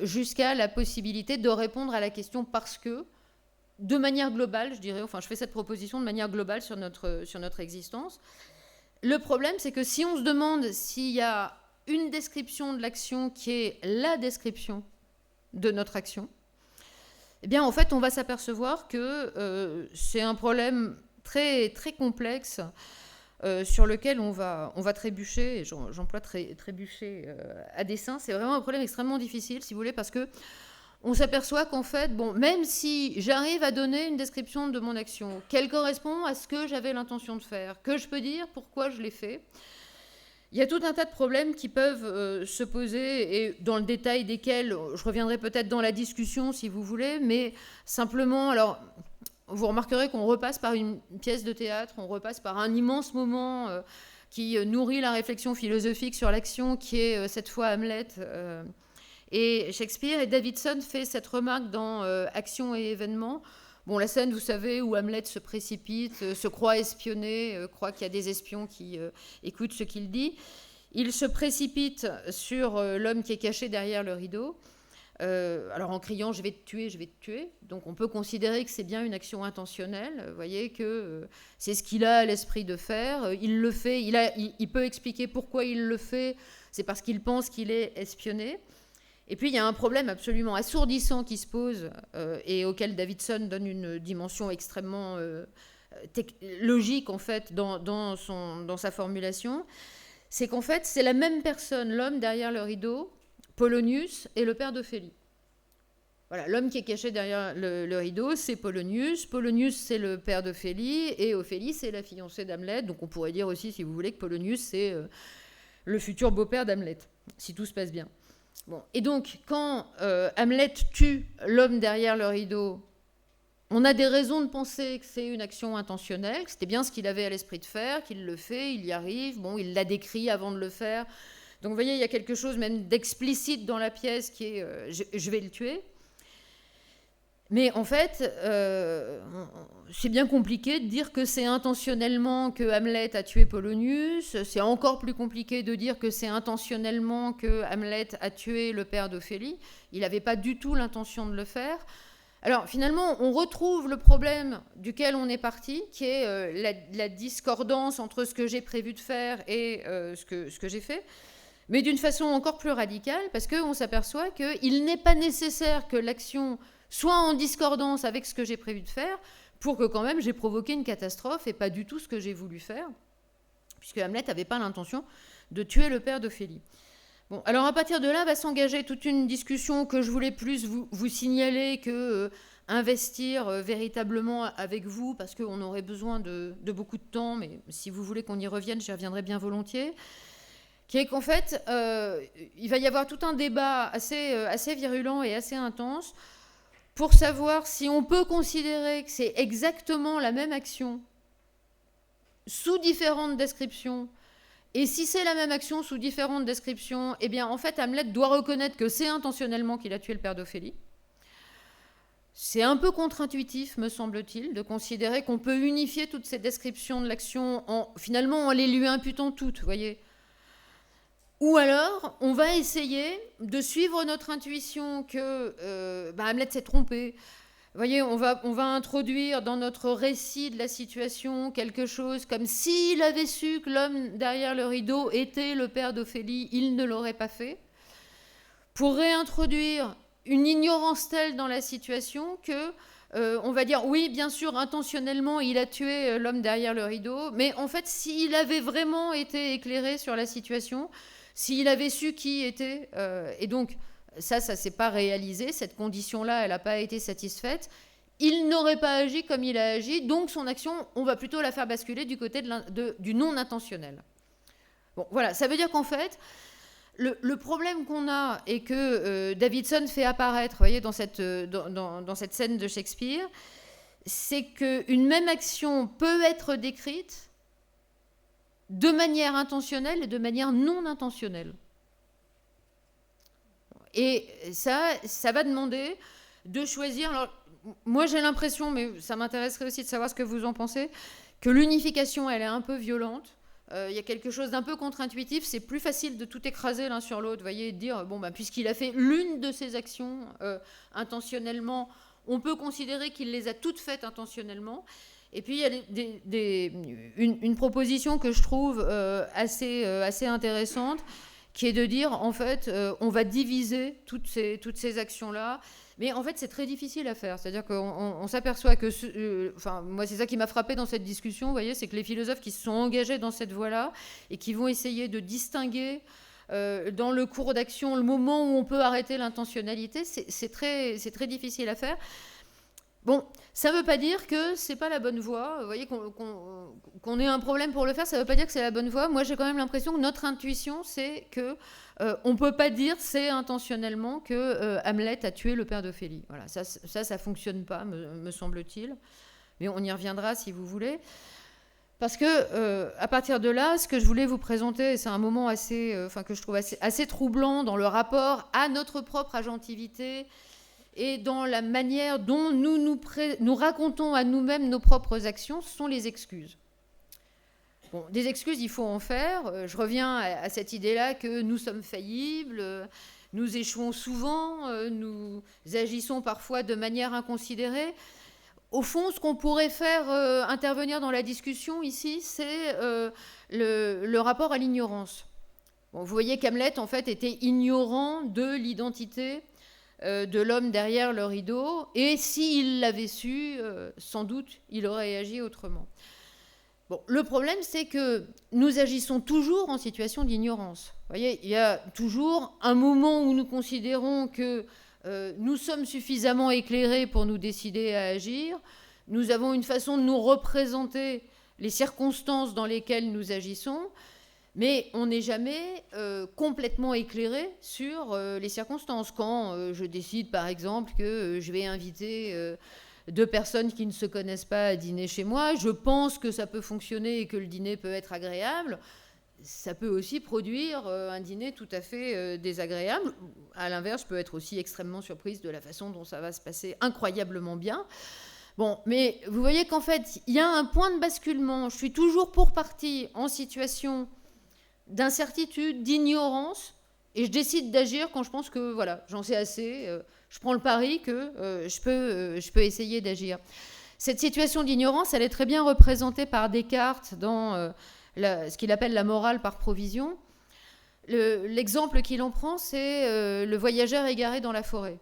jusqu'à la possibilité de répondre à la question parce que, de manière globale, je dirais, enfin je fais cette proposition de manière globale sur notre existence. Le problème, c'est que si on se demande s'il y a une description de l'action qui est la description de notre action, eh bien, en fait, on va s'apercevoir que c'est un problème très, très complexe sur lequel on va trébucher, et j'emploie trébucher à dessein. C'est vraiment un problème extrêmement difficile, si vous voulez, parce que on s'aperçoit qu'en fait, bon, même si j'arrive à donner une description de mon action, qu'elle correspond à ce que j'avais l'intention de faire, que je peux dire pourquoi je l'ai fait, il y a tout un tas de problèmes qui peuvent se poser, et dans le détail desquels, je reviendrai peut-être dans la discussion si vous voulez, mais simplement, alors, vous remarquerez qu'on repasse par une pièce de théâtre, on repasse par un immense moment qui nourrit la réflexion philosophique sur l'action, qui est cette fois Hamlet. Et Shakespeare et Davidson fait cette remarque dans Action et événements. Bon, la scène, vous savez, où Hamlet se précipite, se croit espionné, croit qu'il y a des espions qui écoutent ce qu'il dit. Il se précipite sur l'homme qui est caché derrière le rideau, alors en criant « je vais te tuer, je vais te tuer ». Donc on peut considérer que c'est bien une action intentionnelle. Vous voyez que c'est ce qu'il a à l'esprit de faire. Il le fait, il peut expliquer pourquoi il le fait. C'est parce qu'il pense qu'il est espionné. Et puis, il y a un problème absolument assourdissant qui se pose et auquel Davidson donne une dimension extrêmement logique, en fait, dans sa formulation. C'est qu'en fait, c'est la même personne, l'homme derrière le rideau, Polonius, et le père d'Ophélie. Voilà, l'homme qui est caché derrière le rideau, c'est Polonius. Polonius, c'est le père d'Ophélie, et Ophélie, c'est la fiancée d'Hamlet. Donc, on pourrait dire aussi, si vous voulez, que Polonius, c'est le futur beau-père d'Hamlet, si tout se passe bien. Bon. Et donc, quand Hamlet tue l'homme derrière le rideau, on a des raisons de penser que c'est une action intentionnelle, que c'était bien ce qu'il avait à l'esprit de faire, qu'il le fait, il y arrive, bon, il l'a décrit avant de le faire. Donc, vous voyez, il y a quelque chose même d'explicite dans la pièce qui est je vais le tuer. Mais en fait, c'est bien compliqué de dire que c'est intentionnellement que Hamlet a tué Polonius. C'est encore plus compliqué de dire que c'est intentionnellement que Hamlet a tué le père d'Ophélie. Il n'avait pas du tout l'intention de le faire. Alors finalement, on retrouve le problème duquel on est parti, qui est la discordance entre ce que j'ai prévu de faire et ce que j'ai fait, mais d'une façon encore plus radicale, parce qu'on s'aperçoit qu'il n'est pas nécessaire que l'action soit en discordance avec ce que j'ai prévu de faire, pour que quand même j'ai provoqué une catastrophe et pas du tout ce que j'ai voulu faire, puisque Hamlet n'avait pas l'intention de tuer le père d'Ophélie. Bon, alors à partir de là va s'engager toute une discussion que je voulais plus vous signaler que investir véritablement avec vous, parce qu'on aurait besoin de beaucoup de temps, mais si vous voulez qu'on y revienne, j'y reviendrai bien volontiers, qui est qu'en fait, il va y avoir tout un débat assez virulent et assez intense pour savoir si on peut considérer que c'est exactement la même action sous différentes descriptions. Et si c'est la même action sous différentes descriptions, eh bien, en fait, Hamlet doit reconnaître que c'est intentionnellement qu'il a tué le père d'Ophélie. C'est un peu contre-intuitif, me semble-t-il, de considérer qu'on peut unifier toutes ces descriptions de l'action finalement en les lui imputant toutes, vous voyez. Ou alors, on va essayer de suivre notre intuition que Hamlet s'est trompé. Vous voyez, on va introduire dans notre récit de la situation quelque chose comme s'il avait su que l'homme derrière le rideau était le père d'Ophélie, il ne l'aurait pas fait. Pour réintroduire une ignorance telle dans la situation que on va dire oui, bien sûr, intentionnellement, il a tué l'homme derrière le rideau, mais en fait, s'il avait vraiment été éclairé sur la situation, s'il avait su qui était, et donc ça s'est pas réalisé, cette condition-là, elle n'a pas été satisfaite, il n'aurait pas agi comme il a agi, donc son action, on va plutôt la faire basculer du côté du non intentionnel. Bon, voilà, ça veut dire qu'en fait, le problème qu'on a et que Davidson fait apparaître, vous voyez, dans cette scène de Shakespeare, c'est qu'une même action peut être décrite de manière intentionnelle et de manière non intentionnelle. Et ça va demander de choisir. Alors, moi, j'ai l'impression, mais ça m'intéresserait aussi de savoir ce que vous en pensez, que l'unification, elle est un peu violente. Il y a quelque chose d'un peu contre-intuitif. C'est plus facile de tout écraser l'un sur l'autre, voyez, et de dire, puisqu'il a fait l'une de ses actions intentionnellement, on peut considérer qu'il les a toutes faites intentionnellement. Et puis, il y a une proposition que je trouve assez intéressante, qui est de dire, en fait, on va diviser toutes ces actions-là. Mais en fait, c'est très difficile à faire. C'est-à-dire qu'on s'aperçoit que... moi, c'est ça qui m'a frappé dans cette discussion, vous voyez, c'est que les philosophes qui se sont engagés dans cette voie-là et qui vont essayer de distinguer dans le cours d'action le moment où on peut arrêter l'intentionnalité, c'est très difficile à faire. Bon, ça ne veut pas dire que c'est pas la bonne voie. Vous voyez qu'on ait un problème pour le faire, ça ne veut pas dire que c'est la bonne voie. Moi, j'ai quand même l'impression que notre intuition, c'est que on ne peut pas dire c'est intentionnellement que Hamlet a tué le père d'Ophélie. Voilà, ça fonctionne pas, me semble-t-il. Mais on y reviendra si vous voulez. Parce que à partir de là, ce que je voulais vous présenter, c'est un moment que je trouve assez troublant dans le rapport à notre propre agentivité et dans la manière dont nous racontons à nous-mêmes nos propres actions, ce sont les excuses. Bon, des excuses, il faut en faire. Je reviens à cette idée-là que nous sommes faillibles, nous échouons souvent, nous agissons parfois de manière inconsidérée. Au fond, ce qu'on pourrait faire intervenir dans la discussion ici, c'est le rapport à l'ignorance. Bon, vous voyez qu'Hamlet, en fait, était ignorant de l'identité de l'homme derrière le rideau, et s'il l'avait su, sans doute, il aurait agi autrement. Bon, le problème, c'est que nous agissons toujours en situation d'ignorance. Vous voyez, il y a toujours un moment où nous considérons que nous sommes suffisamment éclairés pour nous décider à agir. Nous avons une façon de nous représenter les circonstances dans lesquelles nous agissons, mais on n'est jamais complètement éclairé sur les circonstances. Quand je décide, par exemple, que je vais inviter 2 personnes qui ne se connaissent pas à dîner chez moi, je pense que ça peut fonctionner et que le dîner peut être agréable. Ça peut aussi produire un dîner tout à fait désagréable. À l'inverse, je peux être aussi extrêmement surprise de la façon dont ça va se passer incroyablement bien. Bon, mais vous voyez qu'en fait, il y a un point de basculement. Je suis toujours pour partie en situation d'incertitude, d'ignorance, et je décide d'agir quand je pense que voilà, j'en sais assez, je prends le pari que je peux essayer d'agir. Cette situation d'ignorance, elle est très bien représentée par Descartes dans ce qu'il appelle la morale par provision. L'exemple qu'il en prend, c'est le voyageur égaré dans la forêt.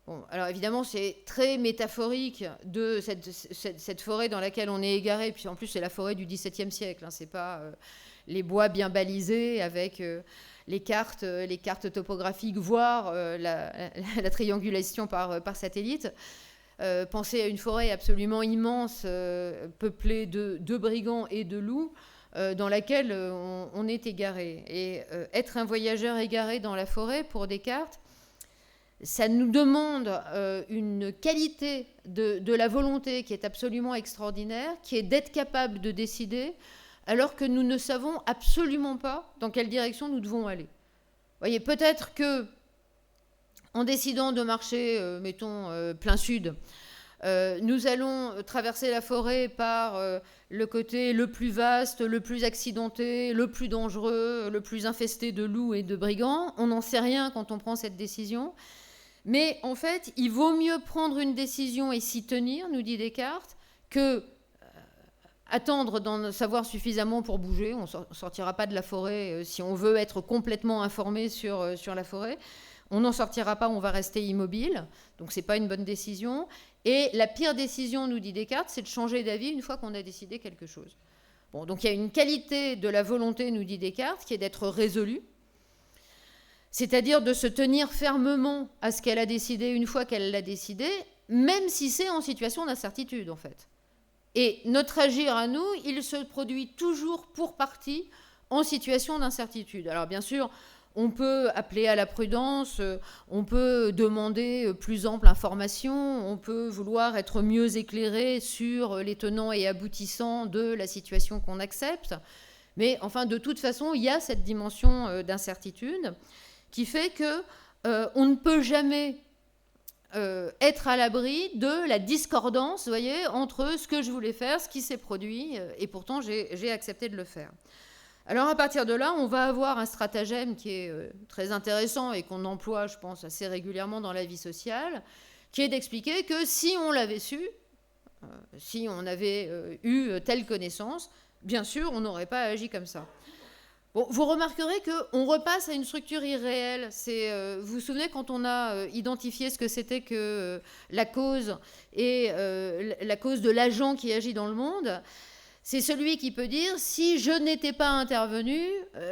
Bon, alors évidemment, c'est très métaphorique de cette forêt dans laquelle on est égaré, puis en plus c'est la forêt du XVIIe siècle, hein, c'est pas les bois bien balisés avec les cartes topographiques, voire la triangulation par satellite. Pensez à une forêt absolument immense, peuplée de brigands et de loups, dans laquelle on est égaré. Et être un voyageur égaré dans la forêt, pour Descartes, ça nous demande une qualité de la volonté qui est absolument extraordinaire, qui est d'être capable de décider, alors que nous ne savons absolument pas dans quelle direction nous devons aller. Vous voyez, peut-être que en décidant de marcher, mettons, plein sud, nous allons traverser la forêt par le côté le plus vaste, le plus accidenté, le plus dangereux, le plus infesté de loups et de brigands. On n'en sait rien quand on prend cette décision. Mais en fait, il vaut mieux prendre une décision et s'y tenir, nous dit Descartes, que attendre d'en savoir suffisamment pour bouger. On ne sortira pas de la forêt si on veut être complètement informé sur la forêt. On n'en sortira pas, on va rester immobile. Donc, ce n'est pas une bonne décision. Et la pire décision, nous dit Descartes, c'est de changer d'avis une fois qu'on a décidé quelque chose. Bon, donc, il y a une qualité de la volonté, nous dit Descartes, qui est d'être résolue. C'est-à-dire de se tenir fermement à ce qu'elle a décidé une fois qu'elle l'a décidé, même si c'est en situation d'incertitude, en fait. Et notre agir à nous, il se produit toujours pour partie en situation d'incertitude. Alors, bien sûr, on peut appeler à la prudence, on peut demander plus ample information, on peut vouloir être mieux éclairé sur les tenants et aboutissants de la situation qu'on accepte. Mais enfin, de toute façon, il y a cette dimension d'incertitude qui fait qu'on ne peut jamais être à l'abri de la discordance, vous voyez, entre ce que je voulais faire, ce qui s'est produit, et pourtant j'ai accepté de le faire. Alors à partir de là, on va avoir un stratagème qui est très intéressant et qu'on emploie, je pense, assez régulièrement dans la vie sociale, qui est d'expliquer que si on l'avait su, si on avait eu telle connaissance, bien sûr, on n'aurait pas agi comme ça. Bon, vous remarquerez qu'on repasse à une structure irréelle. Vous vous souvenez quand on a identifié ce que c'était que la cause et la cause de l'agent qui agit dans le monde, c'est celui qui peut dire si je n'étais pas intervenu,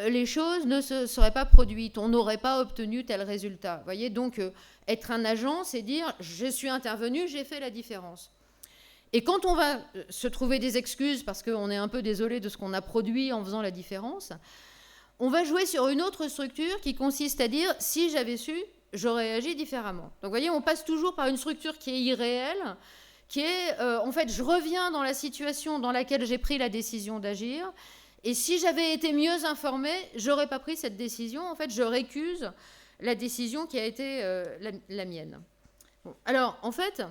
les choses ne se seraient pas produites, on n'aurait pas obtenu tel résultat. Vous voyez, donc être un agent, c'est dire je suis intervenu, j'ai fait la différence. Et quand on va se trouver des excuses parce qu'on est un peu désolé de ce qu'on a produit en faisant la différence, on va jouer sur une autre structure qui consiste à dire si j'avais su, j'aurais agi différemment. Donc vous voyez, on passe toujours par une structure qui est irréelle, qui est, en fait, je reviens dans la situation dans laquelle j'ai pris la décision d'agir, et si j'avais été mieux informée, j'aurais pas pris cette décision. En fait, je récuse la décision qui a été la mienne. Bon, alors, en fait,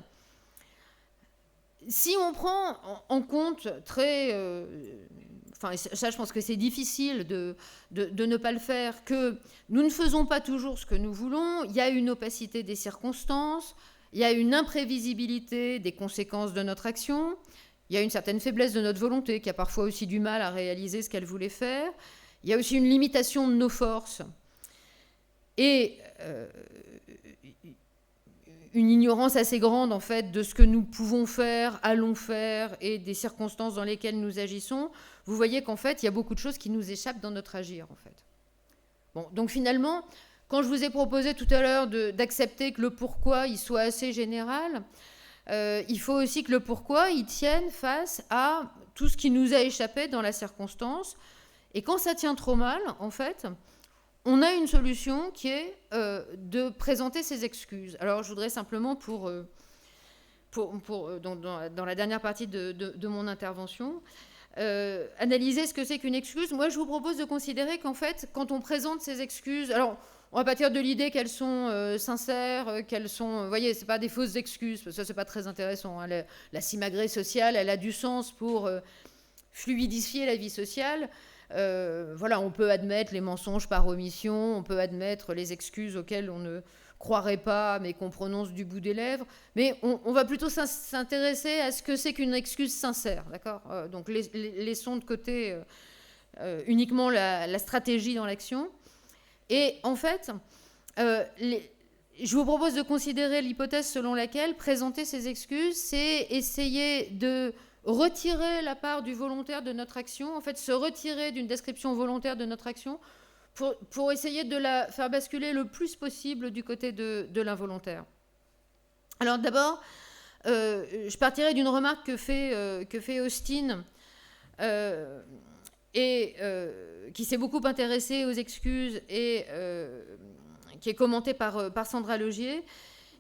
si on prend en compte très... enfin, ça, je pense que c'est difficile de ne pas le faire, que nous ne faisons pas toujours ce que nous voulons, il y a une opacité des circonstances, il y a une imprévisibilité des conséquences de notre action, il y a une certaine faiblesse de notre volonté qui a parfois aussi du mal à réaliser ce qu'elle voulait faire, il y a aussi une limitation de nos forces et une ignorance assez grande en fait de ce que nous pouvons faire, allons faire et des circonstances dans lesquelles nous agissons. Vous voyez qu'en fait, il y a beaucoup de choses qui nous échappent dans notre agir en fait. Bon, donc finalement, quand je vous ai proposé tout à l'heure d'accepter que le pourquoi il soit assez général, il faut aussi que le pourquoi il tienne face à tout ce qui nous a échappé dans la circonstance. Et quand ça tient trop mal, en fait, on a une solution qui est de présenter ses excuses. Alors, je voudrais simplement, dans la dernière partie de mon intervention, analyser ce que c'est qu'une excuse. Moi, je vous propose de considérer qu'en fait, quand on présente ses excuses... Alors, on va partir de l'idée qu'elles sont sincères, qu'elles sont... Vous voyez, ce n'est pas des fausses excuses, parce que ça, ce n'est pas très intéressant. Hein. La simagrée sociale, elle a du sens pour fluidifier la vie sociale. Voilà, on peut admettre les mensonges par omission, on peut admettre les excuses auxquelles on ne croirait pas, mais qu'on prononce du bout des lèvres. Mais on va plutôt s'intéresser à ce que c'est qu'une excuse sincère, d'accord ? Donc, laissons de côté uniquement la stratégie dans l'action. Et en fait, je vous propose de considérer l'hypothèse selon laquelle présenter ces excuses, c'est essayer de retirer la part du volontaire de notre action, en fait, se retirer d'une description volontaire de notre action pour essayer de la faire basculer le plus possible du côté de l'involontaire. Alors d'abord, je partirai d'une remarque que fait Austin qui s'est beaucoup intéressé aux excuses et qui est commenté par Sandra Logier,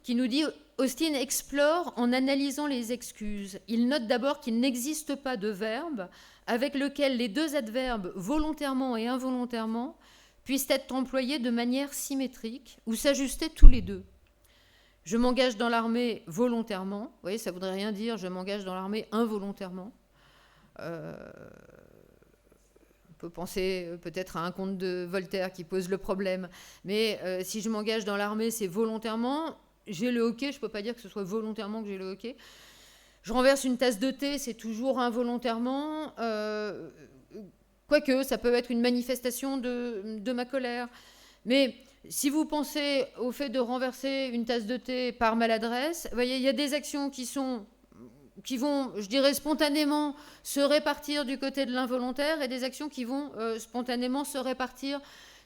qui nous dit « Austin explore en analysant les excuses. Il note d'abord qu'il n'existe pas de verbe avec lequel les deux adverbes volontairement et involontairement puissent être employés de manière symétrique ou s'ajuster tous les deux. Je m'engage dans l'armée volontairement. Vous voyez, ça ne voudrait rien dire, je m'engage dans l'armée involontairement. On peut penser peut-être à un conte de Voltaire qui pose le problème. Mais si je m'engage dans l'armée, c'est volontairement. J'ai le hockey, je ne peux pas dire que ce soit volontairement que j'ai le hockey. Je renverse une tasse de thé, c'est toujours involontairement. Quoique, ça peut être une manifestation de ma colère. Mais si vous pensez au fait de renverser une tasse de thé par maladresse, vous voyez, il y a des actions qui vont, je dirais, spontanément se répartir du côté de l'involontaire et des actions qui vont spontanément se répartir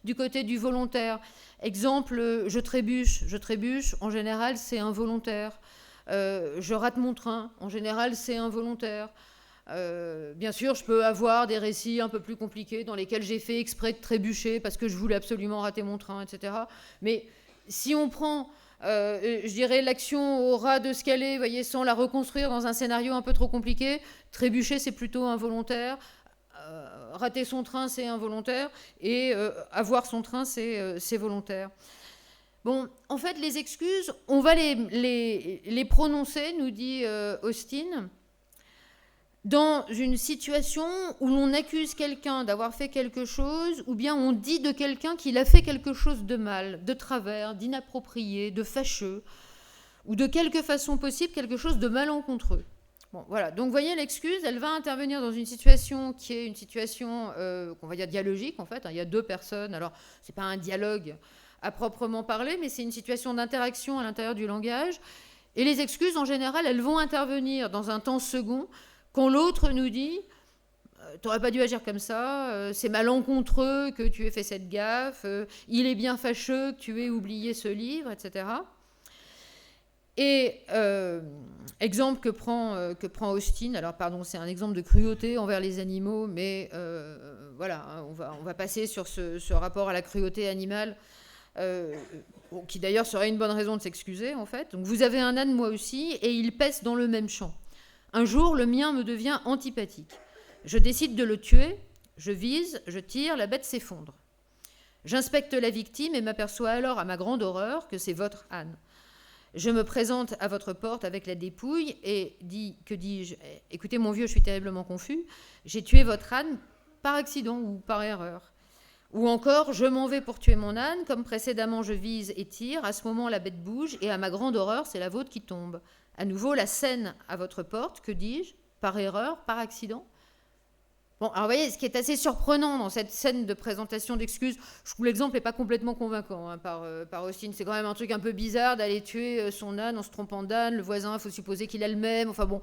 du côté du volontaire. Exemple, je trébuche, en général, c'est involontaire. Je rate mon train, en général, c'est involontaire. Bien sûr, je peux avoir des récits un peu plus compliqués dans lesquels j'ai fait exprès de trébucher parce que je voulais absolument rater mon train, etc. Mais si on prend, je dirais, l'action au ras de scaler, voyez, sans la reconstruire dans un scénario un peu trop compliqué, trébucher, c'est plutôt involontaire. Rater son train, c'est involontaire. Et avoir son train, c'est volontaire. Bon, en fait, les excuses, on va les prononcer, nous dit Austin, dans une situation où l'on accuse quelqu'un d'avoir fait quelque chose, ou bien on dit de quelqu'un qu'il a fait quelque chose de mal, de travers, d'inapproprié, de fâcheux, ou de quelque façon possible quelque chose de malencontreux. Bon, voilà. Donc, vous voyez, l'excuse, elle va intervenir dans une situation qui est une situation qu'on va dire dialogique, en fait. Il y a deux personnes. Alors, c'est pas un dialogue à proprement parler, mais c'est une situation d'interaction à l'intérieur du langage. Et les excuses, en général, elles vont intervenir dans un temps second, quand l'autre nous dit « t'aurais pas dû agir comme ça, c'est malencontreux que tu aies fait cette gaffe, il est bien fâcheux que tu aies oublié ce livre, etc. » Et exemple que prend Austin, alors pardon, c'est un exemple de cruauté envers les animaux, mais voilà, on va passer sur ce rapport à la cruauté animale, qui d'ailleurs serait une bonne raison de s'excuser, en fait. Donc vous avez un âne, moi aussi, et il paisse dans le même champ. Un jour, le mien me devient antipathique. Je décide de le tuer, je vise, je tire, la bête s'effondre. J'inspecte la victime et m'aperçois alors, à ma grande horreur, que c'est votre âne. Je me présente à votre porte avec la dépouille et que dis-je ? Écoutez, mon vieux, je suis terriblement confus. J'ai tué votre âne par accident ou par erreur. Ou encore, je m'en vais pour tuer mon âne, comme précédemment je vise et tire. À ce moment, la bête bouge et à ma grande horreur, c'est la vôtre qui tombe. À nouveau, la scène à votre porte, que dis-je ? Par erreur, par accident ? Bon, alors vous voyez, ce qui est assez surprenant dans cette scène de présentation d'excuses, je trouve l'exemple n'est pas complètement convaincant par Austin. C'est quand même un truc un peu bizarre d'aller tuer son âne en se trompant d'âne. Le voisin, il faut supposer qu'il a le même. Enfin bon,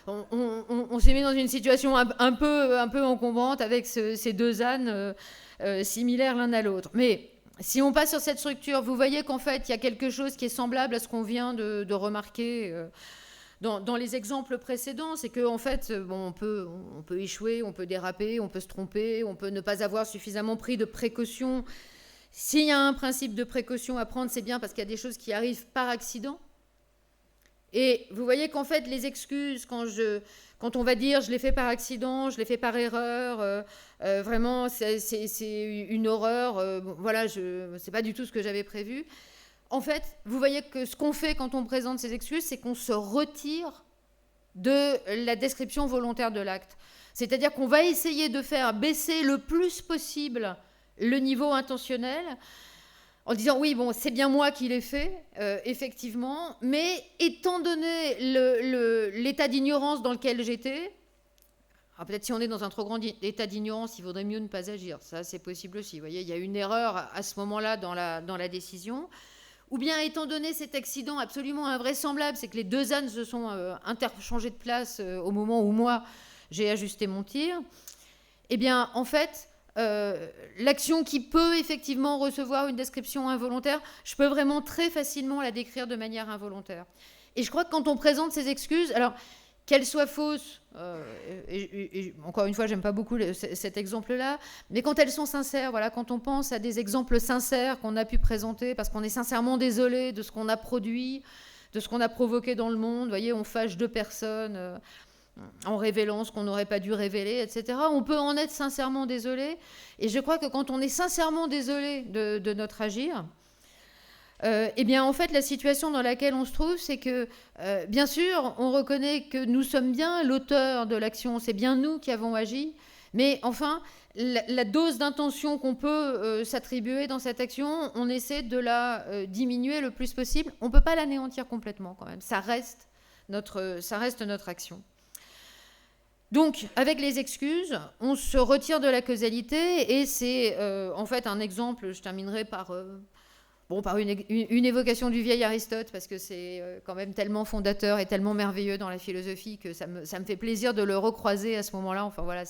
on s'est mis dans une situation un peu encombrante avec ces deux ânes similaires l'un à l'autre. Mais si on passe sur cette structure, vous voyez qu'en fait, il y a quelque chose qui est semblable à ce qu'on vient de remarquer dans les exemples précédents. C'est qu'en fait, bon, on peut échouer, on peut déraper, on peut se tromper, on peut ne pas avoir suffisamment pris de précautions. S'il y a un principe de précaution à prendre, c'est bien parce qu'il y a des choses qui arrivent par accident. Et vous voyez qu'en fait, les excuses, quand on va dire je l'ai fait par accident, je l'ai fait par erreur, vraiment, c'est une horreur, voilà, c'est pas du tout ce que j'avais prévu. En fait, vous voyez que ce qu'on fait quand on présente ces excuses, c'est qu'on se retire de la description volontaire de l'acte. C'est-à-dire qu'on va essayer de faire baisser le plus possible le niveau intentionnel, en disant oui, bon, c'est bien moi qui l'ai fait, effectivement, mais étant donné l'état d'ignorance dans lequel j'étais, alors peut-être si on est dans un trop grand état d'ignorance, il vaudrait mieux ne pas agir. Ça, c'est possible aussi. Vous voyez, il y a une erreur à ce moment-là dans la décision. Ou bien, étant donné cet accident absolument invraisemblable, c'est que les deux ânes se sont interchangés de place au moment où moi, j'ai ajusté mon tir, eh bien, en fait, l'action qui peut effectivement recevoir une description involontaire, je peux vraiment très facilement la décrire de manière involontaire. Et je crois que quand on présente ces excuses, alors qu'elles soient fausses, et encore une fois, j'aime pas beaucoup cet exemple-là, mais quand elles sont sincères, voilà, quand on pense à des exemples sincères qu'on a pu présenter, parce qu'on est sincèrement désolé de ce qu'on a produit, de ce qu'on a provoqué dans le monde, vous voyez, on fâche deux personnes en révélant ce qu'on n'aurait pas dû révéler, etc. On peut en être sincèrement désolé. Et je crois que quand on est sincèrement désolé de notre agir, Eh bien, en fait, la situation dans laquelle on se trouve, c'est que, bien sûr, on reconnaît que nous sommes bien l'auteur de l'action, c'est bien nous qui avons agi, mais enfin, la dose d'intention qu'on peut s'attribuer dans cette action, on essaie de la diminuer le plus possible. On ne peut pas l'anéantir complètement quand même, ça reste notre action. Donc, avec les excuses, on se retire de la causalité, et c'est en fait un exemple, je terminerai par une évocation du vieil Aristote, parce que c'est quand même tellement fondateur et tellement merveilleux dans la philosophie que ça me fait plaisir de le recroiser à ce moment-là. Enfin voilà,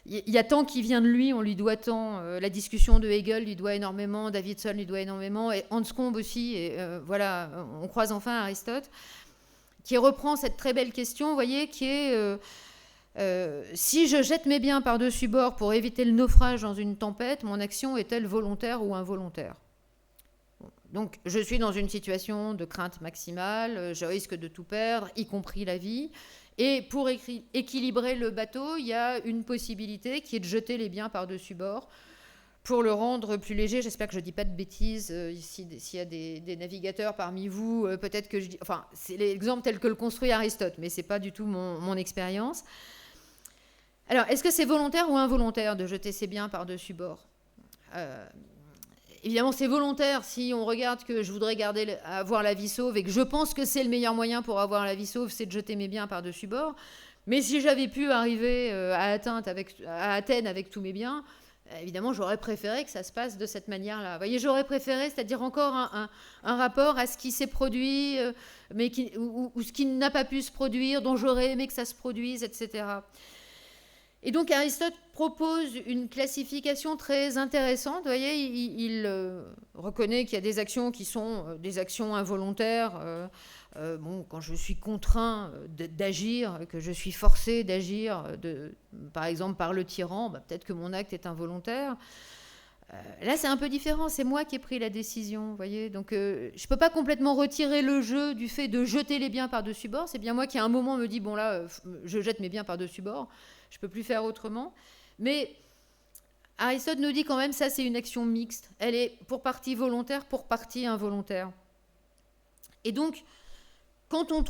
il y a tant qui vient de lui, on lui doit tant. La discussion de Hegel lui doit énormément, Davidson lui doit énormément, et Anscombe aussi. Et voilà, on croise enfin Aristote, qui reprend cette très belle question, vous voyez, qui est si je jette mes biens par-dessus bord pour éviter le naufrage dans une tempête, mon action est-elle volontaire ou involontaire ? Donc, je suis dans une situation de crainte maximale, je risque de tout perdre, y compris la vie. Et pour équilibrer le bateau, il y a une possibilité qui est de jeter les biens par-dessus bord pour le rendre plus léger. J'espère que je ne dis pas de bêtises. S'il y a des navigateurs parmi vous, peut-être que je dis... Enfin, c'est l'exemple tel que le construit Aristote, mais ce n'est pas du tout mon expérience. Alors, est-ce que c'est volontaire ou involontaire de jeter ses biens par-dessus bord ? Évidemment, c'est volontaire si on regarde que je voudrais avoir la vie sauve et que je pense que c'est le meilleur moyen pour avoir la vie sauve, c'est de jeter mes biens par-dessus bord. Mais si j'avais pu arriver à Athènes avec tous mes biens, évidemment, j'aurais préféré que ça se passe de cette manière-là. Vous voyez, j'aurais préféré, c'est-à-dire encore un rapport à ce qui s'est produit, mais ou ce qui n'a pas pu se produire, dont j'aurais aimé que ça se produise, etc. Et donc Aristote propose une classification très intéressante. Vous voyez, il reconnaît qu'il y a des actions qui sont des actions involontaires. Quand je suis contraint d'agir, que je suis forcé d'agir, par exemple par le tyran, peut-être que mon acte est involontaire. Là, c'est un peu différent. C'est moi qui ai pris la décision. Vous voyez, donc je ne peux pas complètement retirer le jeu du fait de jeter les biens par-dessus bord. C'est bien moi qui, à un moment, me dis, bon là, je jette mes biens par-dessus bord. Je ne peux plus faire autrement. Mais Aristote nous dit quand même, ça c'est une action mixte. Elle est pour partie volontaire, pour partie involontaire. Et donc, quand on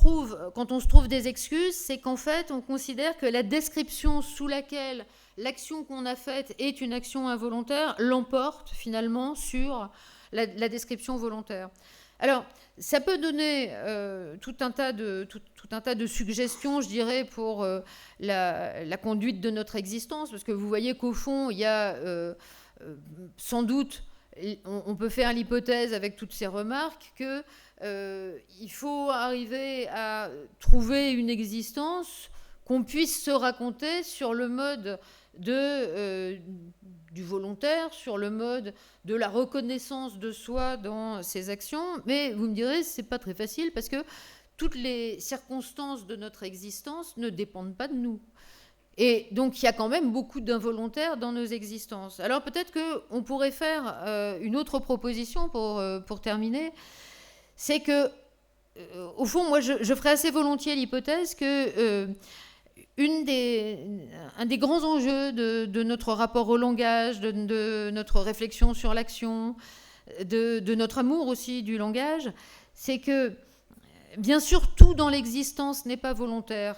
se trouve des excuses, c'est qu'en fait, on considère que la description sous laquelle l'action qu'on a faite est une action involontaire l'emporte finalement sur la description volontaire. Alors, ça peut donner tout un tas de suggestions, je dirais, pour la conduite de notre existence, parce que vous voyez qu'au fond, il y a sans doute, on peut faire l'hypothèse avec toutes ces remarques qu'il faut arriver à trouver une existence qu'on puisse se raconter sur le mode du volontaire, sur le mode de la reconnaissance de soi dans ses actions. Mais vous me direz, c'est pas très facile parce que toutes les circonstances de notre existence ne dépendent pas de nous. Et donc, il y a quand même beaucoup d'involontaires dans nos existences. Alors, peut-être qu'on pourrait faire une autre proposition pour terminer. C'est que, au fond, moi, je ferais assez volontiers l'hypothèse que un des grands enjeux de notre rapport au langage, de notre réflexion sur l'action, de notre amour aussi du langage, c'est que, bien sûr, tout dans l'existence n'est pas volontaire.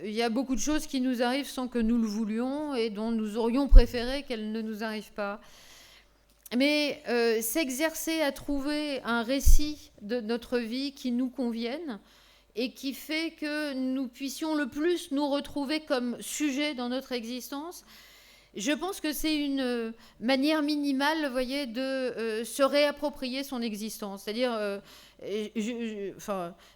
Il y a beaucoup de choses qui nous arrivent sans que nous le voulions et dont nous aurions préféré qu'elles ne nous arrivent pas. Mais s'exercer à trouver un récit de notre vie qui nous convienne et qui fait que nous puissions le plus nous retrouver comme sujet dans notre existence, je pense que c'est une manière minimale, vous voyez, de se réapproprier son existence. C'est-à-dire,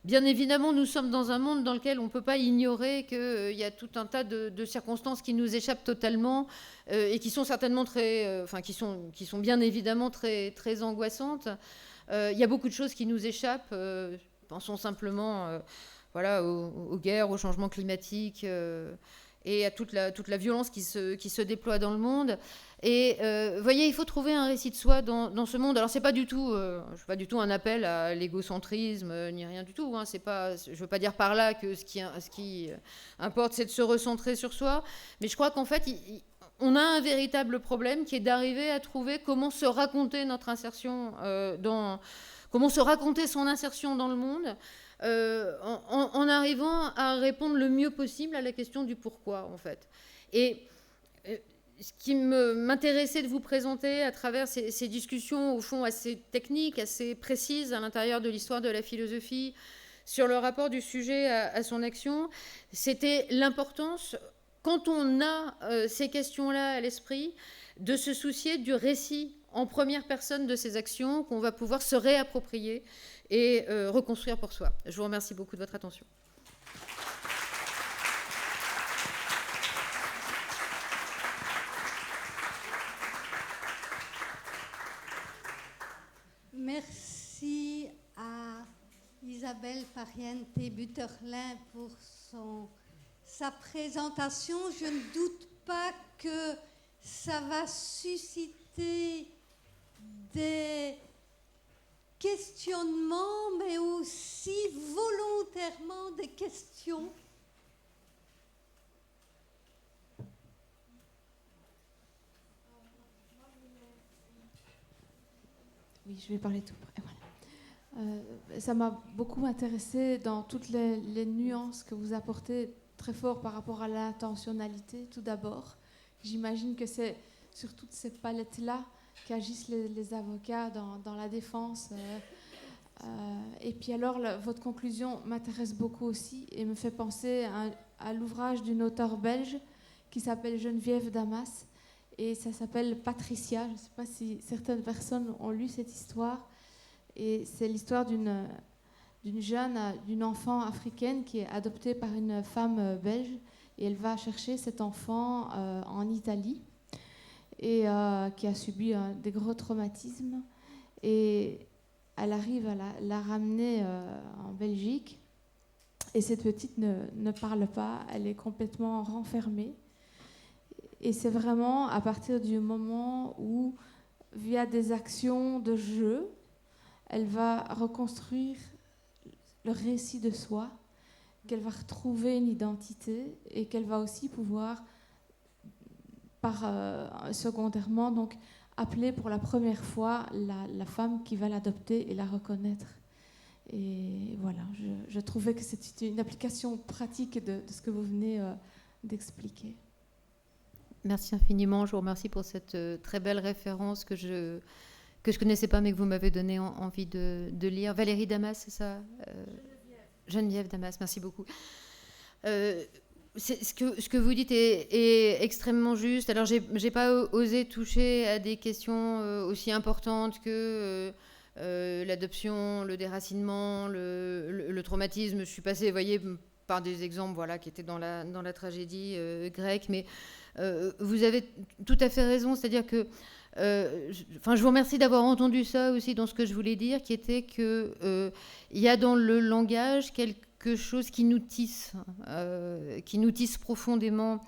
bien évidemment, nous sommes dans un monde dans lequel on ne peut pas ignorer qu'il y a tout un tas de circonstances qui nous échappent totalement et qui sont certainement qui sont bien évidemment très, très angoissantes. Il y a beaucoup de choses qui nous échappent. Pensons simplement aux guerres, au changement climatique et à toute la violence qui se déploie dans le monde. Et vous voyez, il faut trouver un récit de soi dans ce monde. Alors, c'est pas du tout, je fais pas du tout un appel à l'égocentrisme, ni rien du tout. Hein. Je veux pas dire par là que ce qui importe, c'est de se recentrer sur soi. Mais je crois qu'en fait, on a un véritable problème qui est d'arriver à trouver comment se raconter notre insertion comment se raconter son insertion dans le monde en arrivant à répondre le mieux possible à la question du pourquoi, en fait. Et ce qui m'intéressait de vous présenter à travers ces discussions, au fond, assez techniques, assez précises à l'intérieur de l'histoire de la philosophie, sur le rapport du sujet à son action, c'était l'importance, quand on a ces questions-là à l'esprit, de se soucier du récit en première personne de ces actions qu'on va pouvoir se réapproprier et reconstruire pour soi. Je vous remercie beaucoup de votre attention. Merci à Isabelle Pariente-Butterlin pour sa présentation. Je ne doute pas que ça va susciter des questionnements, mais aussi volontairement des questions. Oui, je vais parler tout près. Voilà. Ça m'a beaucoup intéressée dans toutes les nuances que vous apportez très fort par rapport à l'intentionnalité, tout d'abord. J'imagine que c'est sur toutes ces palettes-là qu'agissent les avocats dans la défense. Et puis alors, votre conclusion m'intéresse beaucoup aussi et me fait penser à l'ouvrage d'une auteure belge qui s'appelle Geneviève Damas. Et ça s'appelle Patricia. Je ne sais pas si certaines personnes ont lu cette histoire. Et c'est l'histoire d'une enfant africaine qui est adoptée par une femme belge. Et elle va chercher cet enfant en Italie et qui a subi des gros traumatismes. Et elle arrive à la ramener en Belgique. Et cette petite ne parle pas. Elle est complètement renfermée. Et c'est vraiment à partir du moment où, via des actions de jeu, elle va reconstruire le récit de soi, qu'elle va retrouver une identité et qu'elle va aussi pouvoir, secondairement, donc, appeler pour la première fois la femme qui va l'adopter et la reconnaître. Et voilà, je trouvais que c'était une application pratique de ce que vous venez d'expliquer. Merci infiniment. Je vous remercie pour cette très belle référence que je connaissais pas, mais que vous m'avez donné envie de lire. Valérie Damas, c'est ça Geneviève Damas, merci beaucoup. Ce que vous dites est extrêmement juste. Alors, j'ai pas osé toucher à des questions aussi importantes que l'adoption, le déracinement, le traumatisme. Je suis passée, vous voyez, par des exemples, voilà, qui étaient dans la tragédie grecque, mais vous avez tout à fait raison, c'est-à-dire que je vous remercie d'avoir entendu ça aussi dans ce que je voulais dire, qui était que il y a dans le langage quelque chose qui nous tisse profondément.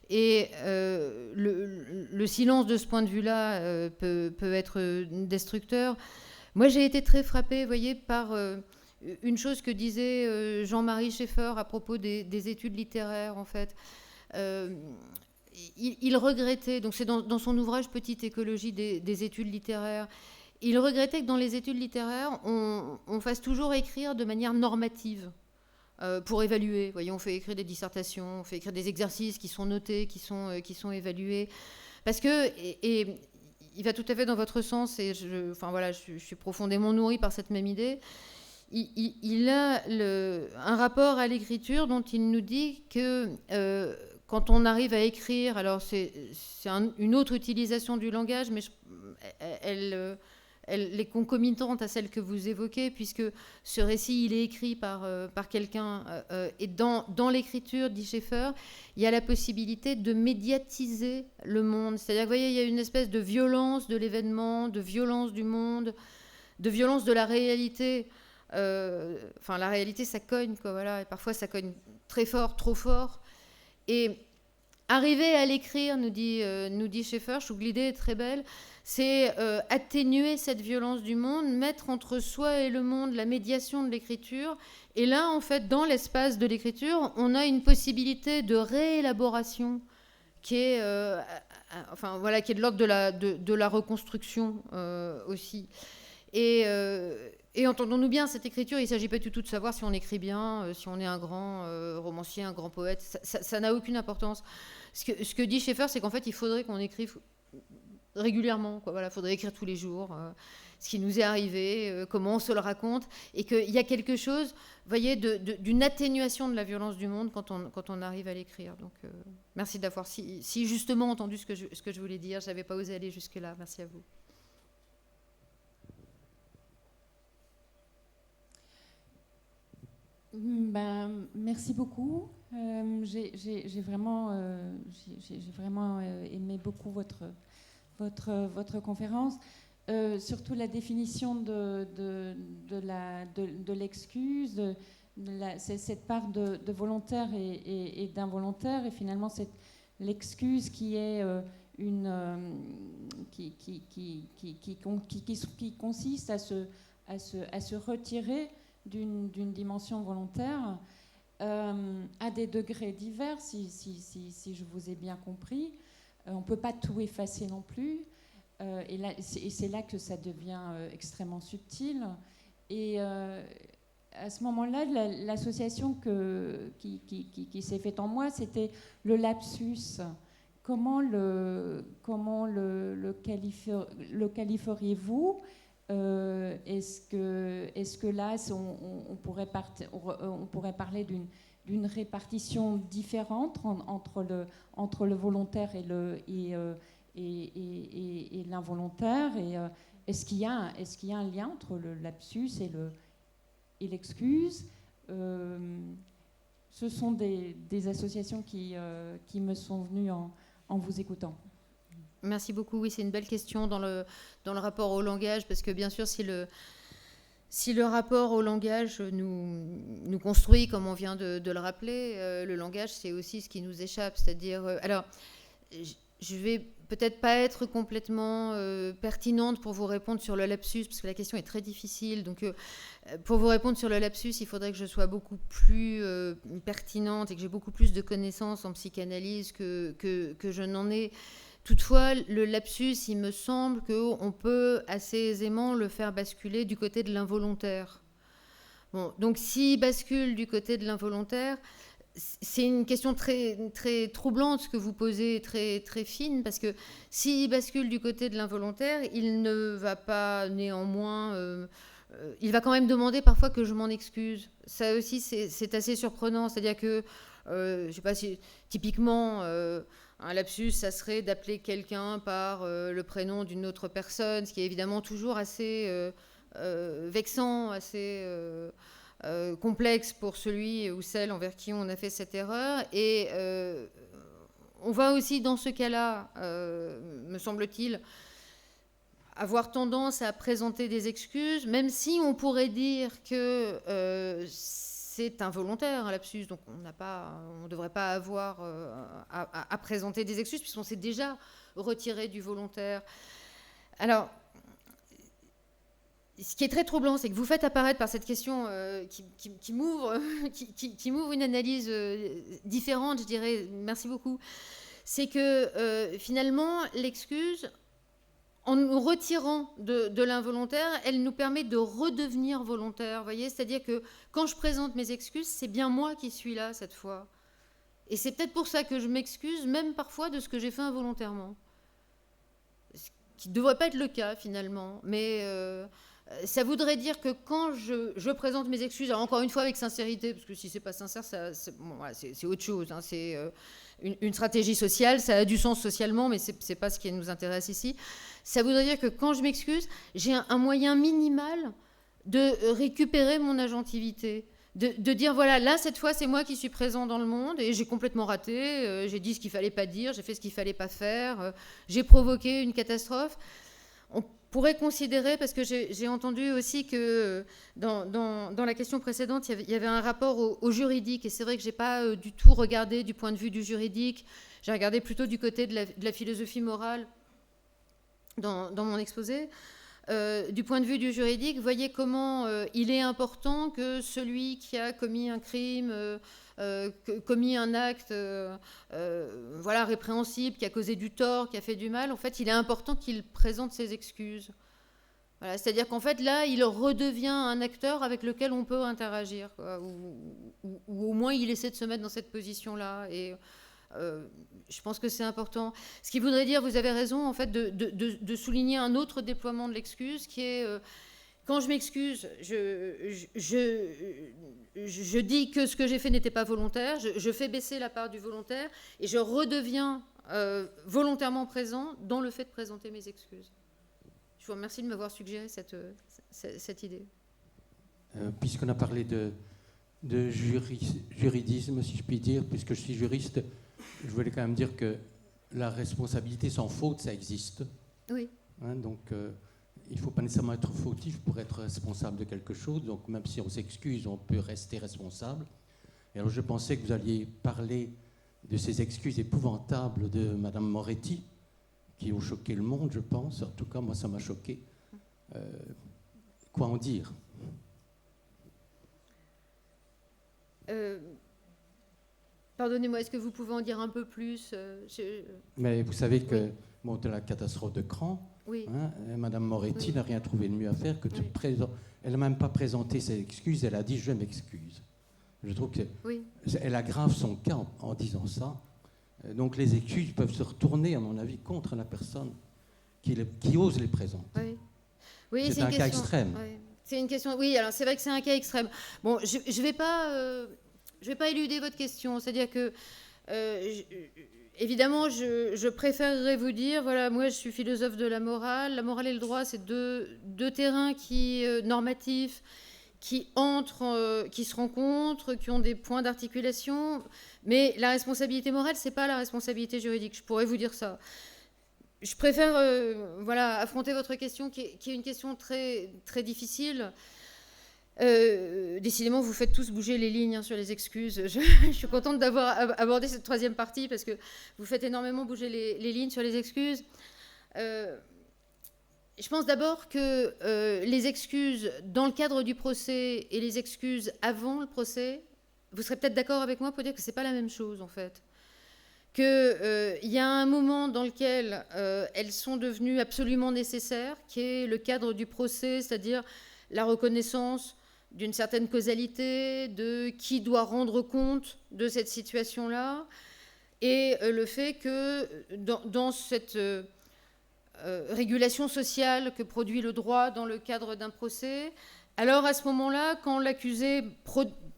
Et le silence de ce point de vue-là peut être destructeur. Moi, j'ai été très frappée, vous voyez, par une chose que disait Jean-Marie Schaeffer à propos des études littéraires, en fait. Il regrettait, donc c'est dans son ouvrage Petite écologie des études littéraires, il regrettait que dans les études littéraires, on fasse toujours écrire de manière normative pour évaluer. Vous voyez, on fait écrire des dissertations, on fait écrire des exercices qui sont notés, qui sont évalués. Parce que, et il va tout à fait dans votre sens, et je suis profondément nourrie par cette même idée. Il a un rapport à l'écriture dont il nous dit que quand on arrive à écrire, alors c'est une autre utilisation du langage, mais elle est concomitante à celle que vous évoquez, puisque ce récit, il est écrit par quelqu'un. Et dans l'écriture, dit Schaeffer, il y a la possibilité de médiatiser le monde. C'est-à-dire, vous voyez, il y a une espèce de violence de l'événement, de violence du monde, de violence de la réalité. La réalité, ça cogne, quoi, voilà, et parfois ça cogne très fort, trop fort. Et arriver à l'écrire, nous dit Schaeffer, je trouve que l'idée est très belle, c'est atténuer cette violence du monde, mettre entre soi et le monde la médiation de l'écriture. Et là, en fait, dans l'espace de l'écriture, on a une possibilité de réélaboration qui est enfin voilà, qui est de l'ordre de la reconstruction aussi. Et entendons-nous bien, cette écriture, il ne s'agit pas du tout de savoir si on écrit bien, si on est un grand romancier, un grand poète. Ça n'a aucune importance. Ce que dit Schaeffer, c'est qu'en fait, il faudrait qu'on écrive régulièrement. Voilà, faudrait écrire tous les jours ce qui nous est arrivé, comment on se le raconte, et qu'il y a quelque chose, vous voyez, d'une atténuation de la violence du monde quand on arrive à l'écrire. Donc, merci d'avoir si justement entendu ce que je voulais dire. Je n'avais pas osé aller jusque-là. Merci à vous. Merci beaucoup. J'ai vraiment aimé beaucoup votre conférence. Surtout la définition de l'excuse, cette part de volontaire et d'involontaire, et finalement l'excuse qui est qui consiste à se retirer d'une dimension volontaire à des degrés divers, si je vous ai bien compris. On ne peut pas tout effacer non plus. Et c'est là que ça devient extrêmement subtil. Et à ce moment-là, l'association qui s'est faite en moi, c'était le lapsus. Comment le qualifieriez-vous ? Est-ce que là, on pourrait parler d'une répartition différente entre le volontaire et l'involontaire, et est-ce qu'il y a un lien entre le lapsus et l'excuse? Ce sont des associations qui me sont venues en vous écoutant. Merci beaucoup. Oui, c'est une belle question dans le rapport au langage, parce que bien sûr, si le rapport au langage nous construit, comme on vient de le rappeler, le langage, c'est aussi ce qui nous échappe. C'est-à-dire, alors, je vais peut-être pas être complètement pertinente pour vous répondre sur le lapsus, parce que la question est très difficile. Donc, pour vous répondre sur le lapsus, il faudrait que je sois beaucoup plus pertinente et que j'ai beaucoup plus de connaissances en psychanalyse que je n'en ai. Toutefois, le lapsus, il me semble qu'on peut assez aisément le faire basculer du côté de l'involontaire. Bon, donc s'il bascule du côté de l'involontaire, c'est une question très, très troublante ce que vous posez, très, très fine, parce que s'il bascule du côté de l'involontaire, il ne va pas néanmoins... il va quand même demander parfois que je m'en excuse. Ça aussi, c'est assez surprenant. C'est-à-dire que, je ne sais pas si... Typiquement... un lapsus, ça serait d'appeler quelqu'un par le prénom d'une autre personne, ce qui est évidemment toujours assez vexant, assez complexe pour celui ou celle envers qui on a fait cette erreur. Et on va aussi, dans ce cas-là, me semble-t-il, avoir tendance à présenter des excuses, même si on pourrait dire que... c'est involontaire, un lapsus, donc on ne devrait pas avoir à présenter des excuses, puisqu'on s'est déjà retiré du volontaire. Alors, ce qui est très troublant, c'est que vous faites apparaître par cette question qui m'ouvre une analyse différente, je dirais, merci beaucoup, c'est que finalement, l'excuse... En nous retirant de l'involontaire, elle nous permet de redevenir volontaire. Vous voyez, c'est-à-dire que quand je présente mes excuses, c'est bien moi qui suis là cette fois. Et c'est peut-être pour ça que je m'excuse, même parfois, de ce que j'ai fait involontairement. Ce qui ne devrait pas être le cas, finalement. Mais ça voudrait dire que quand je présente mes excuses, alors encore une fois avec sincérité, parce que si ce n'est pas sincère, c'est autre chose. Hein, c'est une stratégie sociale, ça a du sens socialement, mais ce n'est pas ce qui nous intéresse ici. Ça voudrait dire que quand je m'excuse, j'ai un moyen minimal de récupérer mon agentivité, de dire, voilà, là, cette fois, c'est moi qui suis présent dans le monde et j'ai complètement raté, j'ai dit ce qu'il ne fallait pas dire, j'ai fait ce qu'il ne fallait pas faire, j'ai provoqué une catastrophe. On pourrait considérer, parce que j'ai entendu aussi que dans la question précédente, il y avait un rapport au juridique, et c'est vrai que je n'ai pas du tout regardé du point de vue du juridique, j'ai regardé plutôt du côté de la philosophie morale, dans mon exposé. du point de vue du juridique, voyez comment il est important que celui qui a commis un crime, commis un acte voilà, répréhensible, qui a causé du tort, qui a fait du mal, en fait, il est important qu'il présente ses excuses. Voilà, c'est-à-dire qu'en fait, là, il redevient un acteur avec lequel on peut interagir, quoi, ou au moins il essaie de se mettre dans cette position-là. Et je pense que c'est important. Ce qui voudrait dire, vous avez raison, en fait, de souligner un autre déploiement de l'excuse, qui est, quand je m'excuse, je dis que ce que j'ai fait n'était pas volontaire, je fais baisser la part du volontaire, et je redeviens volontairement présent dans le fait de présenter mes excuses. Je vous remercie de m'avoir suggéré cette idée. Puisqu'on a parlé de juridisme, si je puis dire, puisque je suis juriste, je voulais quand même dire que la responsabilité sans faute, ça existe. Oui. Hein, donc, il ne faut pas nécessairement être fautif pour être responsable de quelque chose. Donc, même si on s'excuse, on peut rester responsable. Et alors, je pensais que vous alliez parler de ces excuses épouvantables de Madame Moretti, qui ont choqué le monde, je pense. En tout cas, moi, ça m'a choqué. Quoi en dire ? Pardonnez-moi, est-ce que vous pouvez en dire un peu plus Mais vous savez que, bon, de la catastrophe de Cran, oui. Hein, Madame Moretti n'a rien trouvé de mieux à faire que de elle n'a même pas présenté ses excuses, elle a dit « je m'excuse ». Je trouve qu'elle aggrave son cas en disant ça. Donc les excuses peuvent se retourner, à mon avis, contre la personne qui ose les présenter. Oui, c'est un cas extrême. Oui. C'est une question. Oui, alors c'est vrai que c'est un cas extrême. Bon, je vais pas éluder votre question. C'est-à-dire que, évidemment, je préférerais vous dire, voilà, moi je suis philosophe de la morale. La morale et le droit, c'est deux terrains normatifs qui entrent, qui se rencontrent, qui ont des points d'articulation. Mais la responsabilité morale, c'est pas la responsabilité juridique. Je pourrais vous dire ça. Je préfère affronter votre question, qui est une question très, très difficile. Décidément, vous faites tous bouger les lignes sur les excuses. Je suis contente d'avoir abordé cette troisième partie, parce que vous faites énormément bouger les lignes sur les excuses. Je pense d'abord que les excuses dans le cadre du procès et les excuses avant le procès, vous serez peut-être d'accord avec moi pour dire que ce n'est pas la même chose, en fait. Qu'il y a un moment dans lequel elles sont devenues absolument nécessaires, qui est le cadre du procès, c'est-à-dire la reconnaissance d'une certaine causalité, de qui doit rendre compte de cette situation-là, et le fait que dans cette régulation sociale que produit le droit dans le cadre d'un procès, alors à ce moment-là, quand l'accusé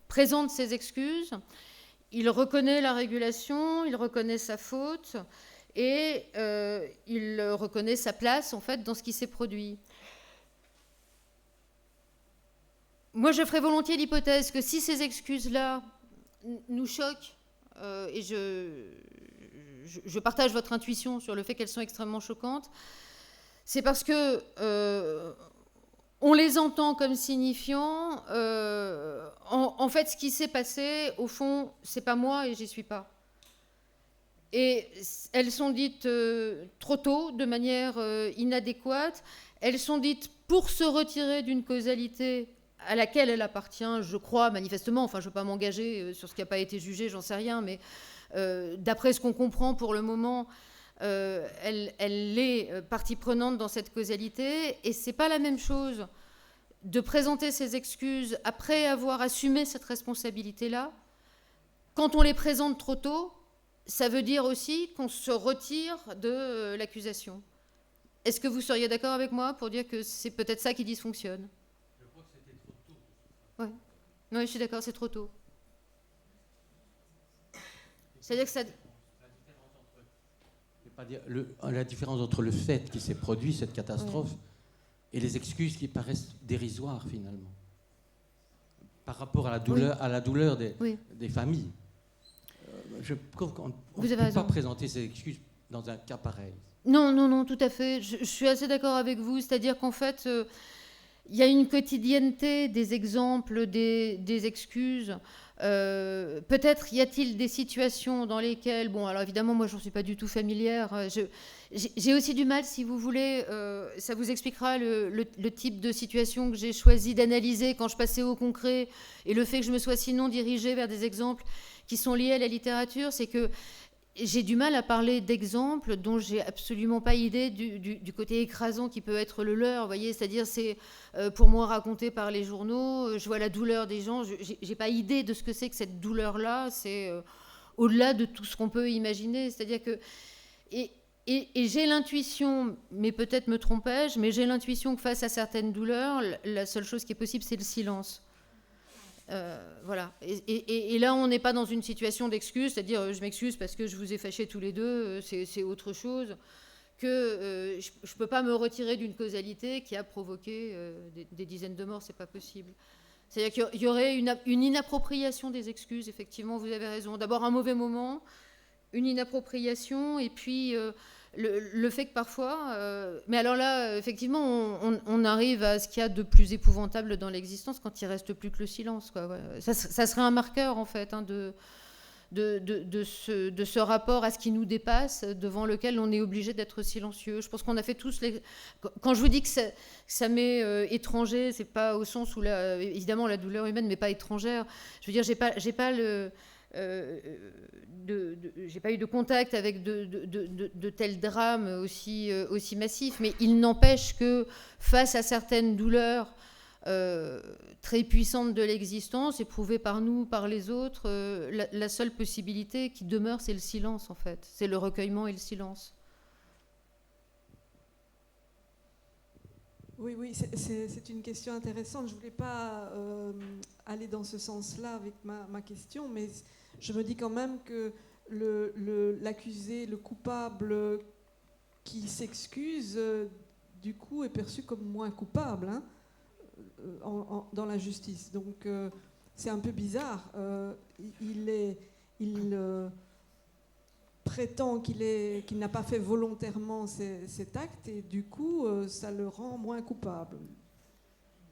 présente ses excuses, il reconnaît la régulation, il reconnaît sa faute et il reconnaît sa place, en fait, dans ce qui s'est produit. Moi, je ferais volontiers l'hypothèse que si ces excuses-là nous choquent, et je partage votre intuition sur le fait qu'elles sont extrêmement choquantes, c'est parce que on les entend comme signifiant, en fait, ce qui s'est passé, au fond, c'est pas moi et j'y suis pas. Et elles sont dites trop tôt, de manière inadéquate. Elles sont dites pour se retirer d'une causalité à laquelle elle appartient, je crois, manifestement. Enfin, je ne veux pas m'engager sur ce qui n'a pas été jugé, j'en sais rien, mais d'après ce qu'on comprend pour le moment, elle est partie prenante dans cette causalité, et c'est pas la même chose de présenter ses excuses après avoir assumé cette responsabilité-là. Quand on les présente trop tôt, ça veut dire aussi qu'on se retire de l'accusation. Est-ce que vous seriez d'accord avec moi pour dire que c'est peut-être ça qui dysfonctionne ? Je crois que c'était trop tôt. Oui, ouais, je suis d'accord, c'est trop tôt. C'est-à-dire que ça... La différence entre le fait qui s'est produit, cette catastrophe, et les excuses qui paraissent dérisoires, finalement, par rapport à la douleur des familles. Je trouve qu'on ne peut pas présenter ces excuses dans un cas pareil. Non, tout à fait. Je suis assez d'accord avec vous. C'est-à-dire qu'en fait, il y a une quotidienneté des exemples, des excuses. Peut-être y a-t-il des situations dans lesquelles, bon, alors évidemment, moi, j'en suis pas du tout familière. J'ai aussi du mal, si vous voulez, ça vous expliquera le type de situation que j'ai choisi d'analyser quand je passais au concret, et le fait que je me sois sinon dirigée vers des exemples qui sont liés à la littérature, c'est que j'ai du mal à parler d'exemples dont j'ai absolument pas idée du côté écrasant qui peut être le leur. Vous voyez, c'est-à-dire, c'est pour moi raconté par les journaux. Je vois la douleur des gens. J'ai pas idée de ce que c'est que cette douleur-là. C'est au-delà de tout ce qu'on peut imaginer. C'est-à-dire que et j'ai l'intuition, mais peut-être me trompais-je, mais j'ai l'intuition que face à certaines douleurs, la seule chose qui est possible, c'est le silence. Voilà. Et là, on n'est pas dans une situation d'excuse, c'est-à-dire je m'excuse parce que je vous ai fâchés tous les deux, c'est autre chose que je ne peux pas me retirer d'une causalité qui a provoqué des dizaines de morts, c'est pas possible. C'est-à-dire qu'il y aurait une inappropriation des excuses, effectivement, vous avez raison. D'abord un mauvais moment, une inappropriation, et puis le fait que parfois... mais alors là, effectivement, on arrive à ce qu'il y a de plus épouvantable dans l'existence quand il ne reste plus que le silence, quoi. Ouais. Ça serait un marqueur, en fait, hein, de ce rapport à ce qui nous dépasse, devant lequel on est obligé d'être silencieux. Je pense qu'on a fait tous les... Quand je vous dis que ça m'est étranger, c'est pas au sens où, évidemment, la douleur humaine m'est pas étrangère. Je veux dire, j'ai pas eu de contact avec de tels drames aussi massifs, mais il n'empêche que face à certaines douleurs très puissantes de l'existence, éprouvées par nous, par les autres, la seule possibilité qui demeure, c'est le silence, en fait. C'est le recueillement et le silence. Oui, c'est une question intéressante. Je ne voulais pas aller dans ce sens-là avec ma question, mais je me dis quand même que l'accusé, le coupable qui s'excuse, du coup, est perçu comme moins coupable, hein, dans la justice. Donc, c'est un peu bizarre. Il prétend qu'il n'a pas fait volontairement cet acte, et du coup, ça le rend moins coupable.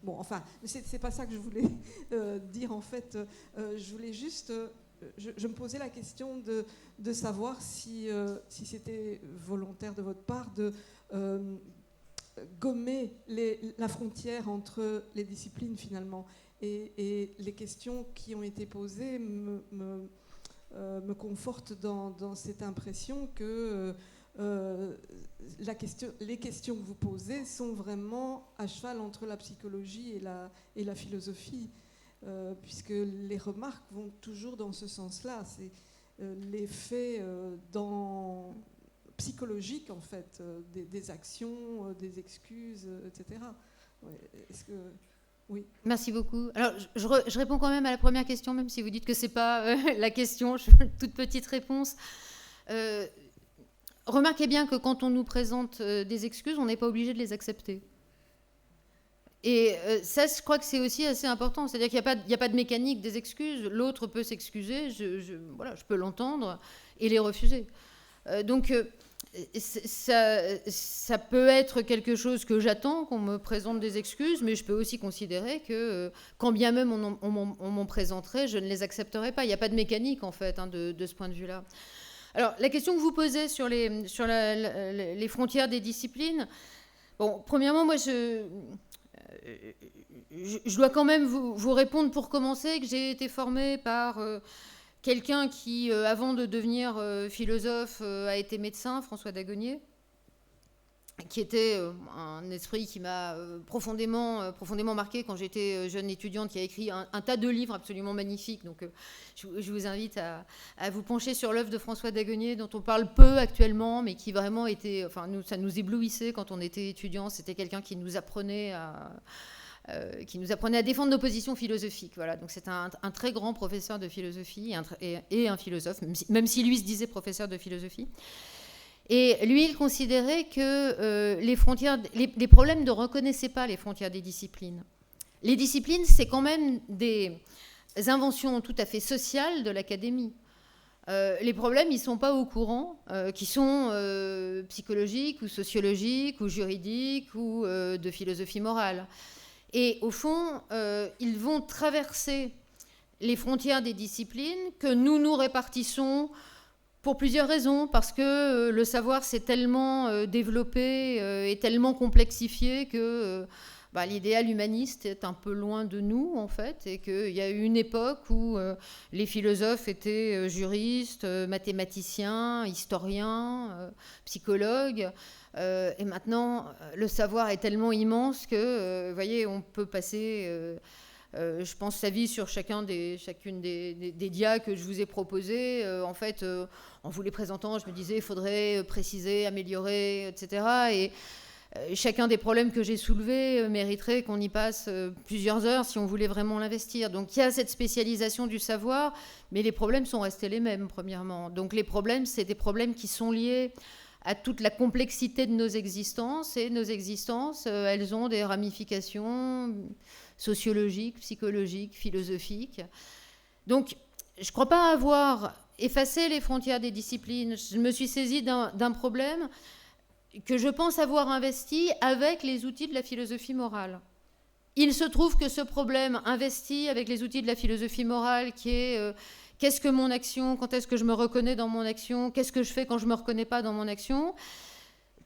Bon, enfin, c'est pas ça que je voulais dire, en fait. Je voulais juste... Je me posais la question de savoir si c'était volontaire de votre part de gommer la frontière entre les disciplines, finalement. Et les questions qui ont été posées me confortent dans cette impression que les questions que vous posez sont vraiment à cheval entre la psychologie et la philosophie. Puisque les remarques vont toujours dans ce sens-là. C'est l'effet psychologique, en fait, des actions, des excuses, etc. Est-ce que... Oui. Merci beaucoup. Alors, je réponds quand même à la première question, même si vous dites que ce n'est pas la question, toute petite réponse. Remarquez bien que quand on nous présente des excuses, on n'est pas obligé de les accepter. Et ça, je crois que c'est aussi assez important. C'est-à-dire qu'il n'y a pas de mécanique des excuses. L'autre peut s'excuser, voilà, je peux l'entendre et les refuser. Donc, ça peut être quelque chose que j'attends, qu'on me présente des excuses, mais je peux aussi considérer que, quand bien même on m'en présenterait, je ne les accepterai pas. Il n'y a pas de mécanique, en fait, hein, de ce point de vue-là. Alors, la question que vous posez sur les frontières des disciplines, bon, premièrement, moi, je dois quand même vous répondre pour commencer que j'ai été formée par quelqu'un qui, avant de devenir philosophe, a été médecin, François Dagonier, qui était un esprit qui m'a profondément marqué quand j'étais jeune étudiante, qui a écrit un tas de livres absolument magnifiques. Donc je vous invite à vous pencher sur l'œuvre de François Dagonier, dont on parle peu actuellement, mais qui vraiment était... Enfin, ça nous éblouissait quand on était étudiants. C'était quelqu'un qui nous apprenait à défendre nos positions philosophiques. Voilà. Donc c'est un très grand professeur de philosophie et un philosophe, même si lui se disait professeur de philosophie. Et lui, il considérait que les problèmes ne reconnaissaient pas les frontières des disciplines. Les disciplines, c'est quand même des inventions tout à fait sociales de l'académie. Les problèmes, ils ne sont pas au courant, qui sont psychologiques ou sociologiques ou juridiques ou de philosophie morale. Et au fond, ils vont traverser les frontières des disciplines que nous répartissons pour plusieurs raisons, parce que le savoir s'est tellement développé et tellement complexifié que l'idéal humaniste est un peu loin de nous, en fait, et qu'il y a eu une époque où les philosophes étaient juristes, mathématiciens, historiens, psychologues, et maintenant, le savoir est tellement immense que, vous voyez, on peut passer... je pense sa vie sur chacune des dias que je vous ai proposés. En fait, en vous les présentant, je me disais, il faudrait préciser, améliorer, etc. Et chacun des problèmes que j'ai soulevés mériterait qu'on y passe plusieurs heures si on voulait vraiment l'investir. Donc il y a cette spécialisation du savoir, mais les problèmes sont restés les mêmes, premièrement. Donc les problèmes, c'est des problèmes qui sont liés à toute la complexité de nos existences. Et nos existences, elles ont des ramifications sociologiques, psychologiques, philosophiques. Donc, je ne crois pas avoir effacé les frontières des disciplines. Je me suis saisie d'un problème que je pense avoir investi avec les outils de la philosophie morale. Il se trouve que ce problème investi avec les outils de la philosophie morale, qui est qu'est-ce que mon action, quand est-ce que je me reconnais dans mon action, qu'est-ce que je fais quand je ne me reconnais pas dans mon action,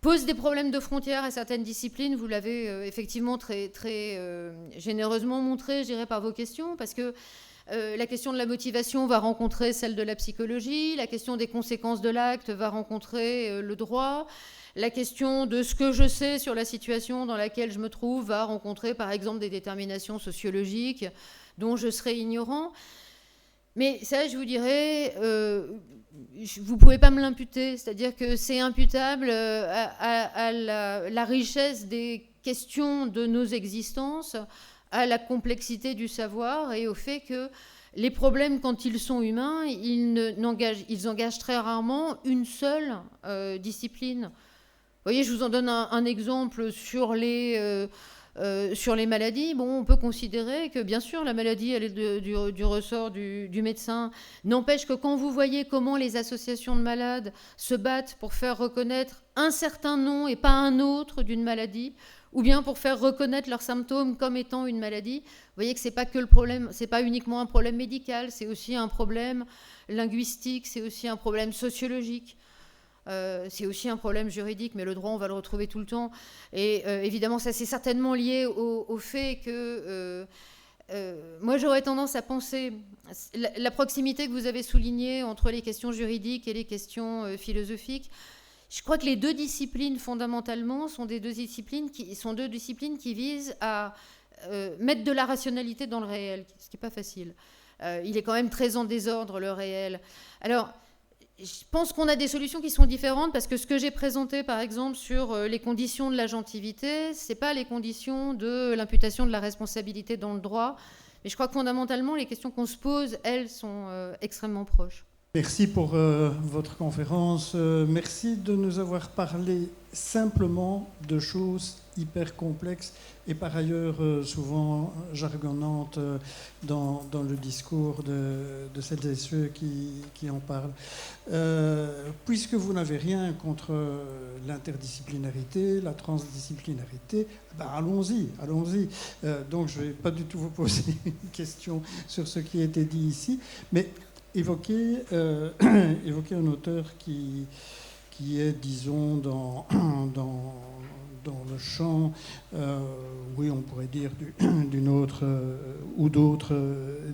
pose des problèmes de frontières à certaines disciplines. Vous l'avez effectivement très, très généreusement montré, je dirais, par vos questions, parce que la question de la motivation va rencontrer celle de la psychologie, la question des conséquences de l'acte va rencontrer le droit, la question de ce que je sais sur la situation dans laquelle je me trouve va rencontrer, par exemple, des déterminations sociologiques dont je serai ignorant. Mais ça, je vous dirais... vous ne pouvez pas me l'imputer, c'est-à-dire que c'est imputable à la richesse des questions de nos existences, à la complexité du savoir et au fait que les problèmes, quand ils sont humains, ils engagent très rarement une seule discipline. Vous voyez, je vous en donne un exemple sur les maladies. Bon, on peut considérer que, bien sûr, la maladie, elle est du ressort du médecin. N'empêche que quand vous voyez comment les associations de malades se battent pour faire reconnaître un certain nom et pas un autre d'une maladie, ou bien pour faire reconnaître leurs symptômes comme étant une maladie, vous voyez que c'est pas que le problème, c'est pas uniquement un problème médical, c'est aussi un problème linguistique, c'est aussi un problème sociologique. C'est aussi un problème juridique, mais le droit, on va le retrouver tout le temps. Et évidemment, ça, c'est certainement lié au fait que... moi, j'aurais tendance à penser... La proximité que vous avez soulignée entre les questions juridiques et les questions philosophiques, je crois que les deux disciplines, fondamentalement, sont deux disciplines qui visent à mettre de la rationalité dans le réel, ce qui n'est pas facile. Il est quand même très en désordre, le réel. Alors... je pense qu'on a des solutions qui sont différentes parce que ce que j'ai présenté, par exemple, sur les conditions de l'agentivité, ce n'est pas les conditions de l'imputation de la responsabilité dans le droit. Mais je crois que fondamentalement, les questions qu'on se pose, elles, sont extrêmement proches. Merci pour votre conférence. Merci de nous avoir parlé simplement de choses hyper complexes et par ailleurs souvent jargonnantes dans le discours de celles et ceux qui en parlent. Puisque vous n'avez rien contre l'interdisciplinarité, la transdisciplinarité, allons-y. Donc je ne vais pas du tout vous poser une question sur ce qui a été dit ici, mais évoquer un auteur qui est, disons, dans le champ, oui, on pourrait dire, d'une autre ou d'autres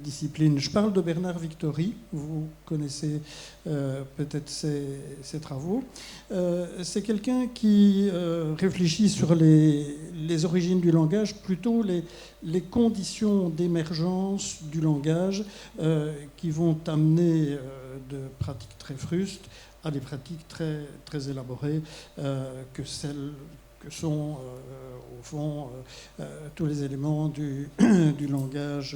disciplines. Je parle de Bernard Victory, vous connaissez peut-être ses travaux. C'est quelqu'un qui réfléchit sur les origines du langage, plutôt les conditions d'émergence du langage qui vont amener de pratiques très frustes à des pratiques très, très élaborées que sont au fond tous les éléments du langage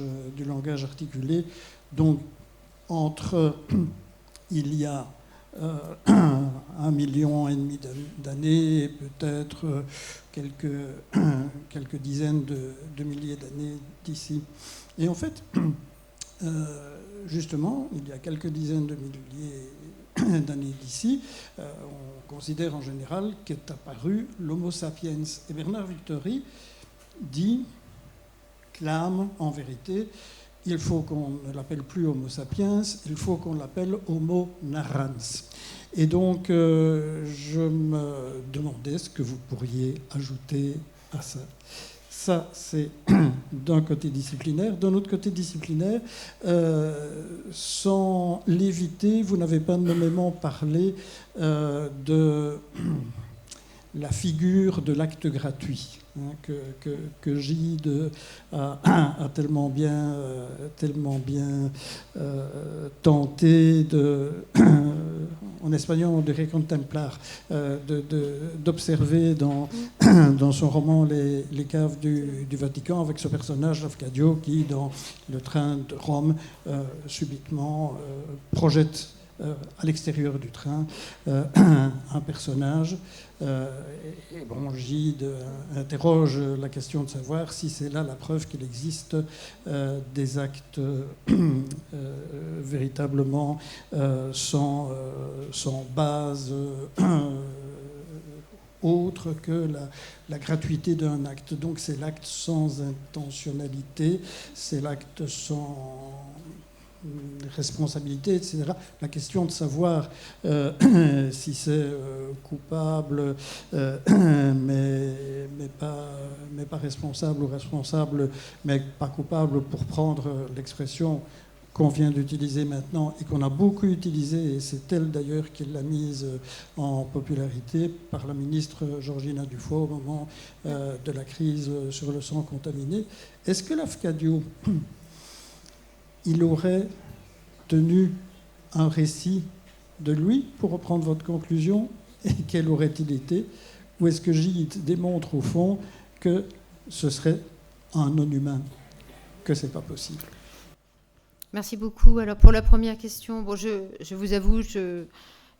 articulé. Donc il y a 1,5 million d'années, peut-être quelques dizaines de milliers d'années d'ici. Et en fait, justement, il y a quelques dizaines de milliers d'années d'ici, on considère en général qu'est apparu l'Homo sapiens. Et Bernard Victory dit clame en vérité, il faut qu'on ne l'appelle plus Homo sapiens, il faut qu'on l'appelle Homo narrans. Et donc, je me demandais ce que vous pourriez ajouter à ça. Ça, c'est d'un côté disciplinaire. D'un autre côté disciplinaire, sans l'éviter, vous n'avez pas nommément parlé de la figure de l'acte gratuit, hein, que Gide a tellement bien tenté de, en espagnol on dirait contemplar, d'observer dans son roman Les caves du Vatican, avec ce personnage Lafcadio qui, dans le train de Rome, subitement projette à l'extérieur du train un personnage. Et bon, Gide interroge la question de savoir si c'est là la preuve qu'il existe des actes véritablement sans base autre que la gratuité d'un acte. Donc c'est l'acte sans intentionnalité, c'est l'acte sans responsabilité, etc. La question de savoir si c'est coupable, mais pas responsable, ou responsable, mais pas coupable, pour prendre l'expression qu'on vient d'utiliser maintenant et qu'on a beaucoup utilisée, et c'est elle d'ailleurs qui l'a mise en popularité par la ministre Georgina Dufaux au moment de la crise sur le sang contaminé. Est-ce que Lafcadio, il aurait tenu un récit de lui, pour reprendre votre conclusion, et quel aurait-il été? Ou est-ce que Gide démontre au fond que ce serait un non-humain, que c'est pas possible? Merci beaucoup. Alors pour la première question, bon, je vous avoue, je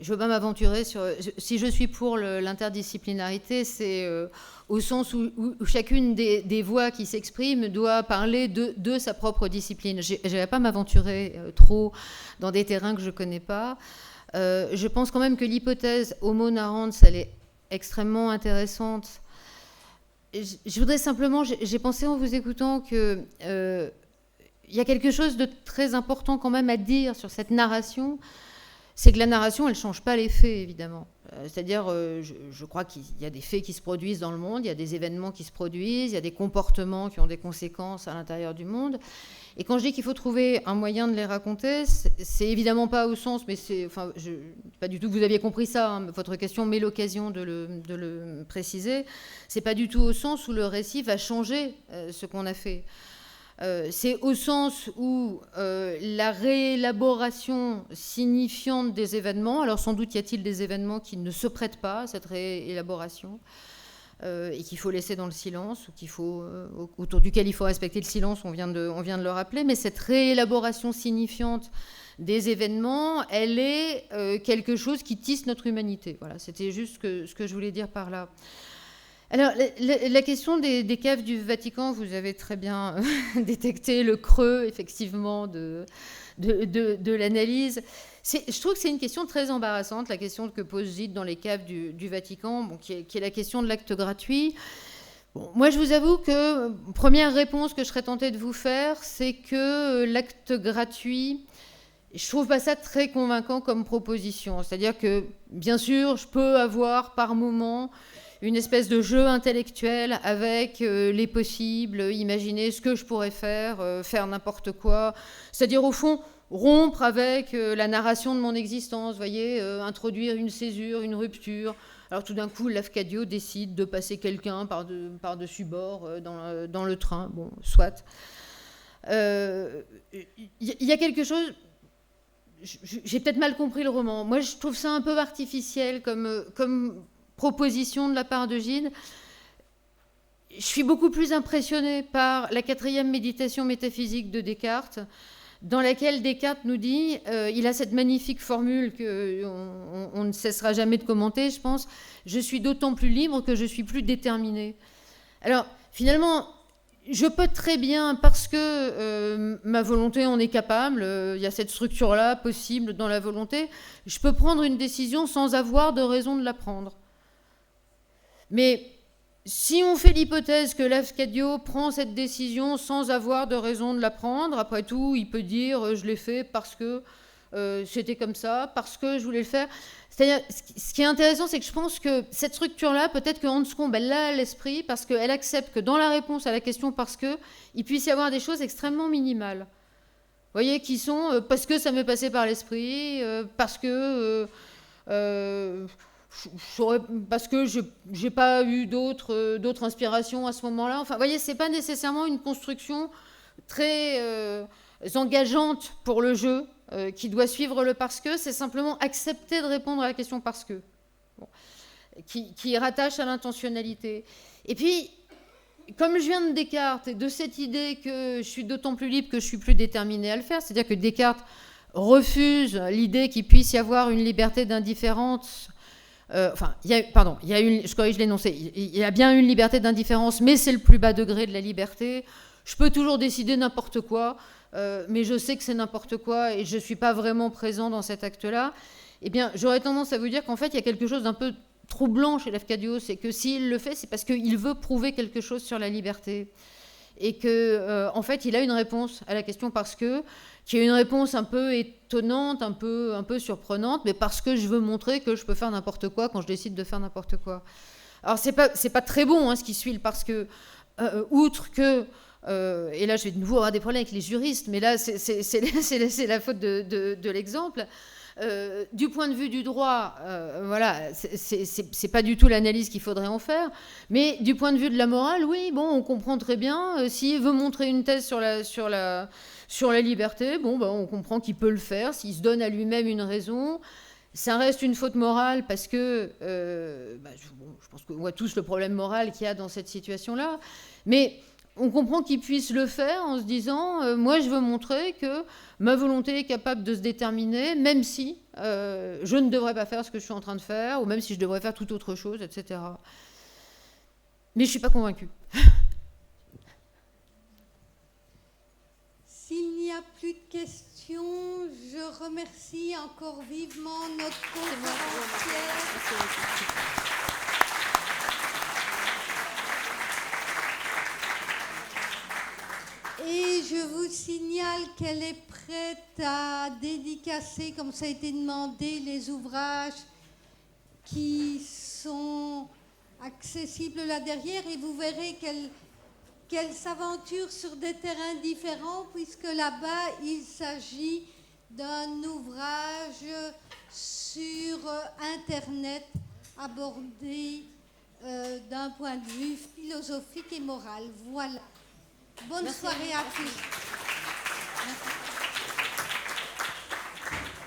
ne veux pas m'aventurer sur... Si je suis pour l'interdisciplinarité, c'est au sens où chacune des voix qui s'expriment doit parler de sa propre discipline. Je ne vais pas m'aventurer trop dans des terrains que je ne connais pas. Je pense quand même que l'hypothèse Homo narrans, elle est extrêmement intéressante. Je voudrais simplement... J'ai pensé en vous écoutant que... il y a quelque chose de très important quand même à dire sur cette narration, c'est que la narration, elle ne change pas les faits, évidemment. C'est-à-dire, je crois qu'il y a des faits qui se produisent dans le monde, il y a des événements qui se produisent, il y a des comportements qui ont des conséquences à l'intérieur du monde. Et quand je dis qu'il faut trouver un moyen de les raconter, c'est évidemment pas au sens, mais c'est, enfin, pas du tout que vous aviez compris ça, hein, votre question met l'occasion de le préciser. C'est pas du tout au sens où le récit va changer ce qu'on a fait. C'est au sens où la réélaboration signifiante des événements, alors sans doute y a-t-il des événements qui ne se prêtent pas à cette réélaboration et qu'il faut laisser dans le silence, ou autour duquel il faut respecter le silence, on vient de le rappeler, mais cette réélaboration signifiante des événements, elle est quelque chose qui tisse notre humanité. Voilà, c'était juste ce que je voulais dire par là. Alors, la question des caves du Vatican, vous avez très bien détecté le creux, effectivement, de l'analyse. Je trouve que c'est une question très embarrassante, la question que pose Gide dans les caves du Vatican, bon, qui est la question de l'acte gratuit. Bon, moi, je vous avoue que, première réponse que je serais tentée de vous faire, c'est que l'acte gratuit, je ne trouve pas ça très convaincant comme proposition. C'est-à-dire que, bien sûr, je peux avoir par moment une espèce de jeu intellectuel avec les possibles, imaginer ce que je pourrais faire n'importe quoi. C'est-à-dire, au fond, rompre avec la narration de mon existence, voyez, introduire une césure, une rupture. Alors, tout d'un coup, Lafcadio décide de passer quelqu'un par-dessus bord dans le train. Bon, soit. Il y a quelque chose... J'ai peut-être mal compris le roman. Moi, je trouve ça un peu artificiel comme proposition de la part de Gide. Je suis beaucoup plus impressionnée par la 4e méditation métaphysique de Descartes, dans laquelle Descartes nous dit, il a cette magnifique formule qu'on ne cessera jamais de commenter, je pense, « Je suis d'autant plus libre que je suis plus déterminé ». Alors, finalement, je peux très bien, parce que ma volonté en est capable, il y a cette structure-là possible dans la volonté, je peux prendre une décision sans avoir de raison de la prendre. Mais si on fait l'hypothèse que Lafcadio prend cette décision sans avoir de raison de la prendre, après tout, il peut dire je l'ai fait parce que c'était comme ça, parce que je voulais le faire. C'est-à-dire, ce qui est intéressant, c'est que je pense que cette structure-là, peut-être que Hanscombe, elle l'a à l'esprit, parce qu'elle accepte que dans la réponse à la question parce que, il puisse y avoir des choses extrêmement minimales. Vous voyez, qui sont parce que ça m'est passé par l'esprit, parce que je n'ai pas eu d'autres inspirations à ce moment-là. Enfin, vous voyez, ce n'est pas nécessairement une construction très engageante pour le jeu qui doit suivre le parce que, c'est simplement accepter de répondre à la question parce que, bon, qui rattache à l'intentionnalité. Et puis, comme je viens de Descartes et de cette idée que je suis d'autant plus libre que je suis plus déterminée à le faire, c'est-à-dire que Descartes refuse l'idée qu'il puisse y avoir une liberté d'indifférence. Je corrige l'énoncé. Il y a bien une liberté d'indifférence, mais c'est le plus bas degré de la liberté. Je peux toujours décider n'importe quoi, mais je sais que c'est n'importe quoi et je ne suis pas vraiment présent dans cet acte-là. Eh bien, j'aurais tendance à vous dire qu'en fait, il y a quelque chose d'un peu troublant chez Lafcadio, c'est que s'il le fait, c'est parce qu'il veut prouver quelque chose sur la liberté. Et que, en fait, il a une réponse à la question parce que, qui est une réponse un peu étonnante, un peu surprenante, mais parce que je veux montrer que je peux faire n'importe quoi quand je décide de faire n'importe quoi. Alors, c'est pas très bon, hein, ce qui suit le parce que, outre que, et là, je vais de nouveau avoir des problèmes avec les juristes, mais là, c'est la faute de l'exemple. Du point de vue du droit, voilà, c'est pas du tout l'analyse qu'il faudrait en faire, mais du point de vue de la morale, oui, bon, on comprend très bien. S'il veut montrer une thèse sur la liberté, bon, on comprend qu'il peut le faire, s'il se donne à lui-même une raison. Ça reste une faute morale parce que, je pense qu'on voit tous le problème moral qu'il y a dans cette situation-là, mais on comprend qu'il puisse le faire en se disant moi, je veux montrer que ma volonté est capable de se déterminer, même si je ne devrais pas faire ce que je suis en train de faire, ou même si je devrais faire toute autre chose, etc. Mais je ne suis pas convaincue. S'il n'y a plus de questions, je remercie encore vivement notre conférencière. Et je vous signale qu'elle est prête à dédicacer, comme ça a été demandé, les ouvrages qui sont accessibles là derrière. Et vous verrez qu'elle s'aventure sur des terrains différents, puisque là-bas, il s'agit d'un ouvrage sur Internet abordé d'un point de vue philosophique et moral. Voilà. Bonne soirée à tous.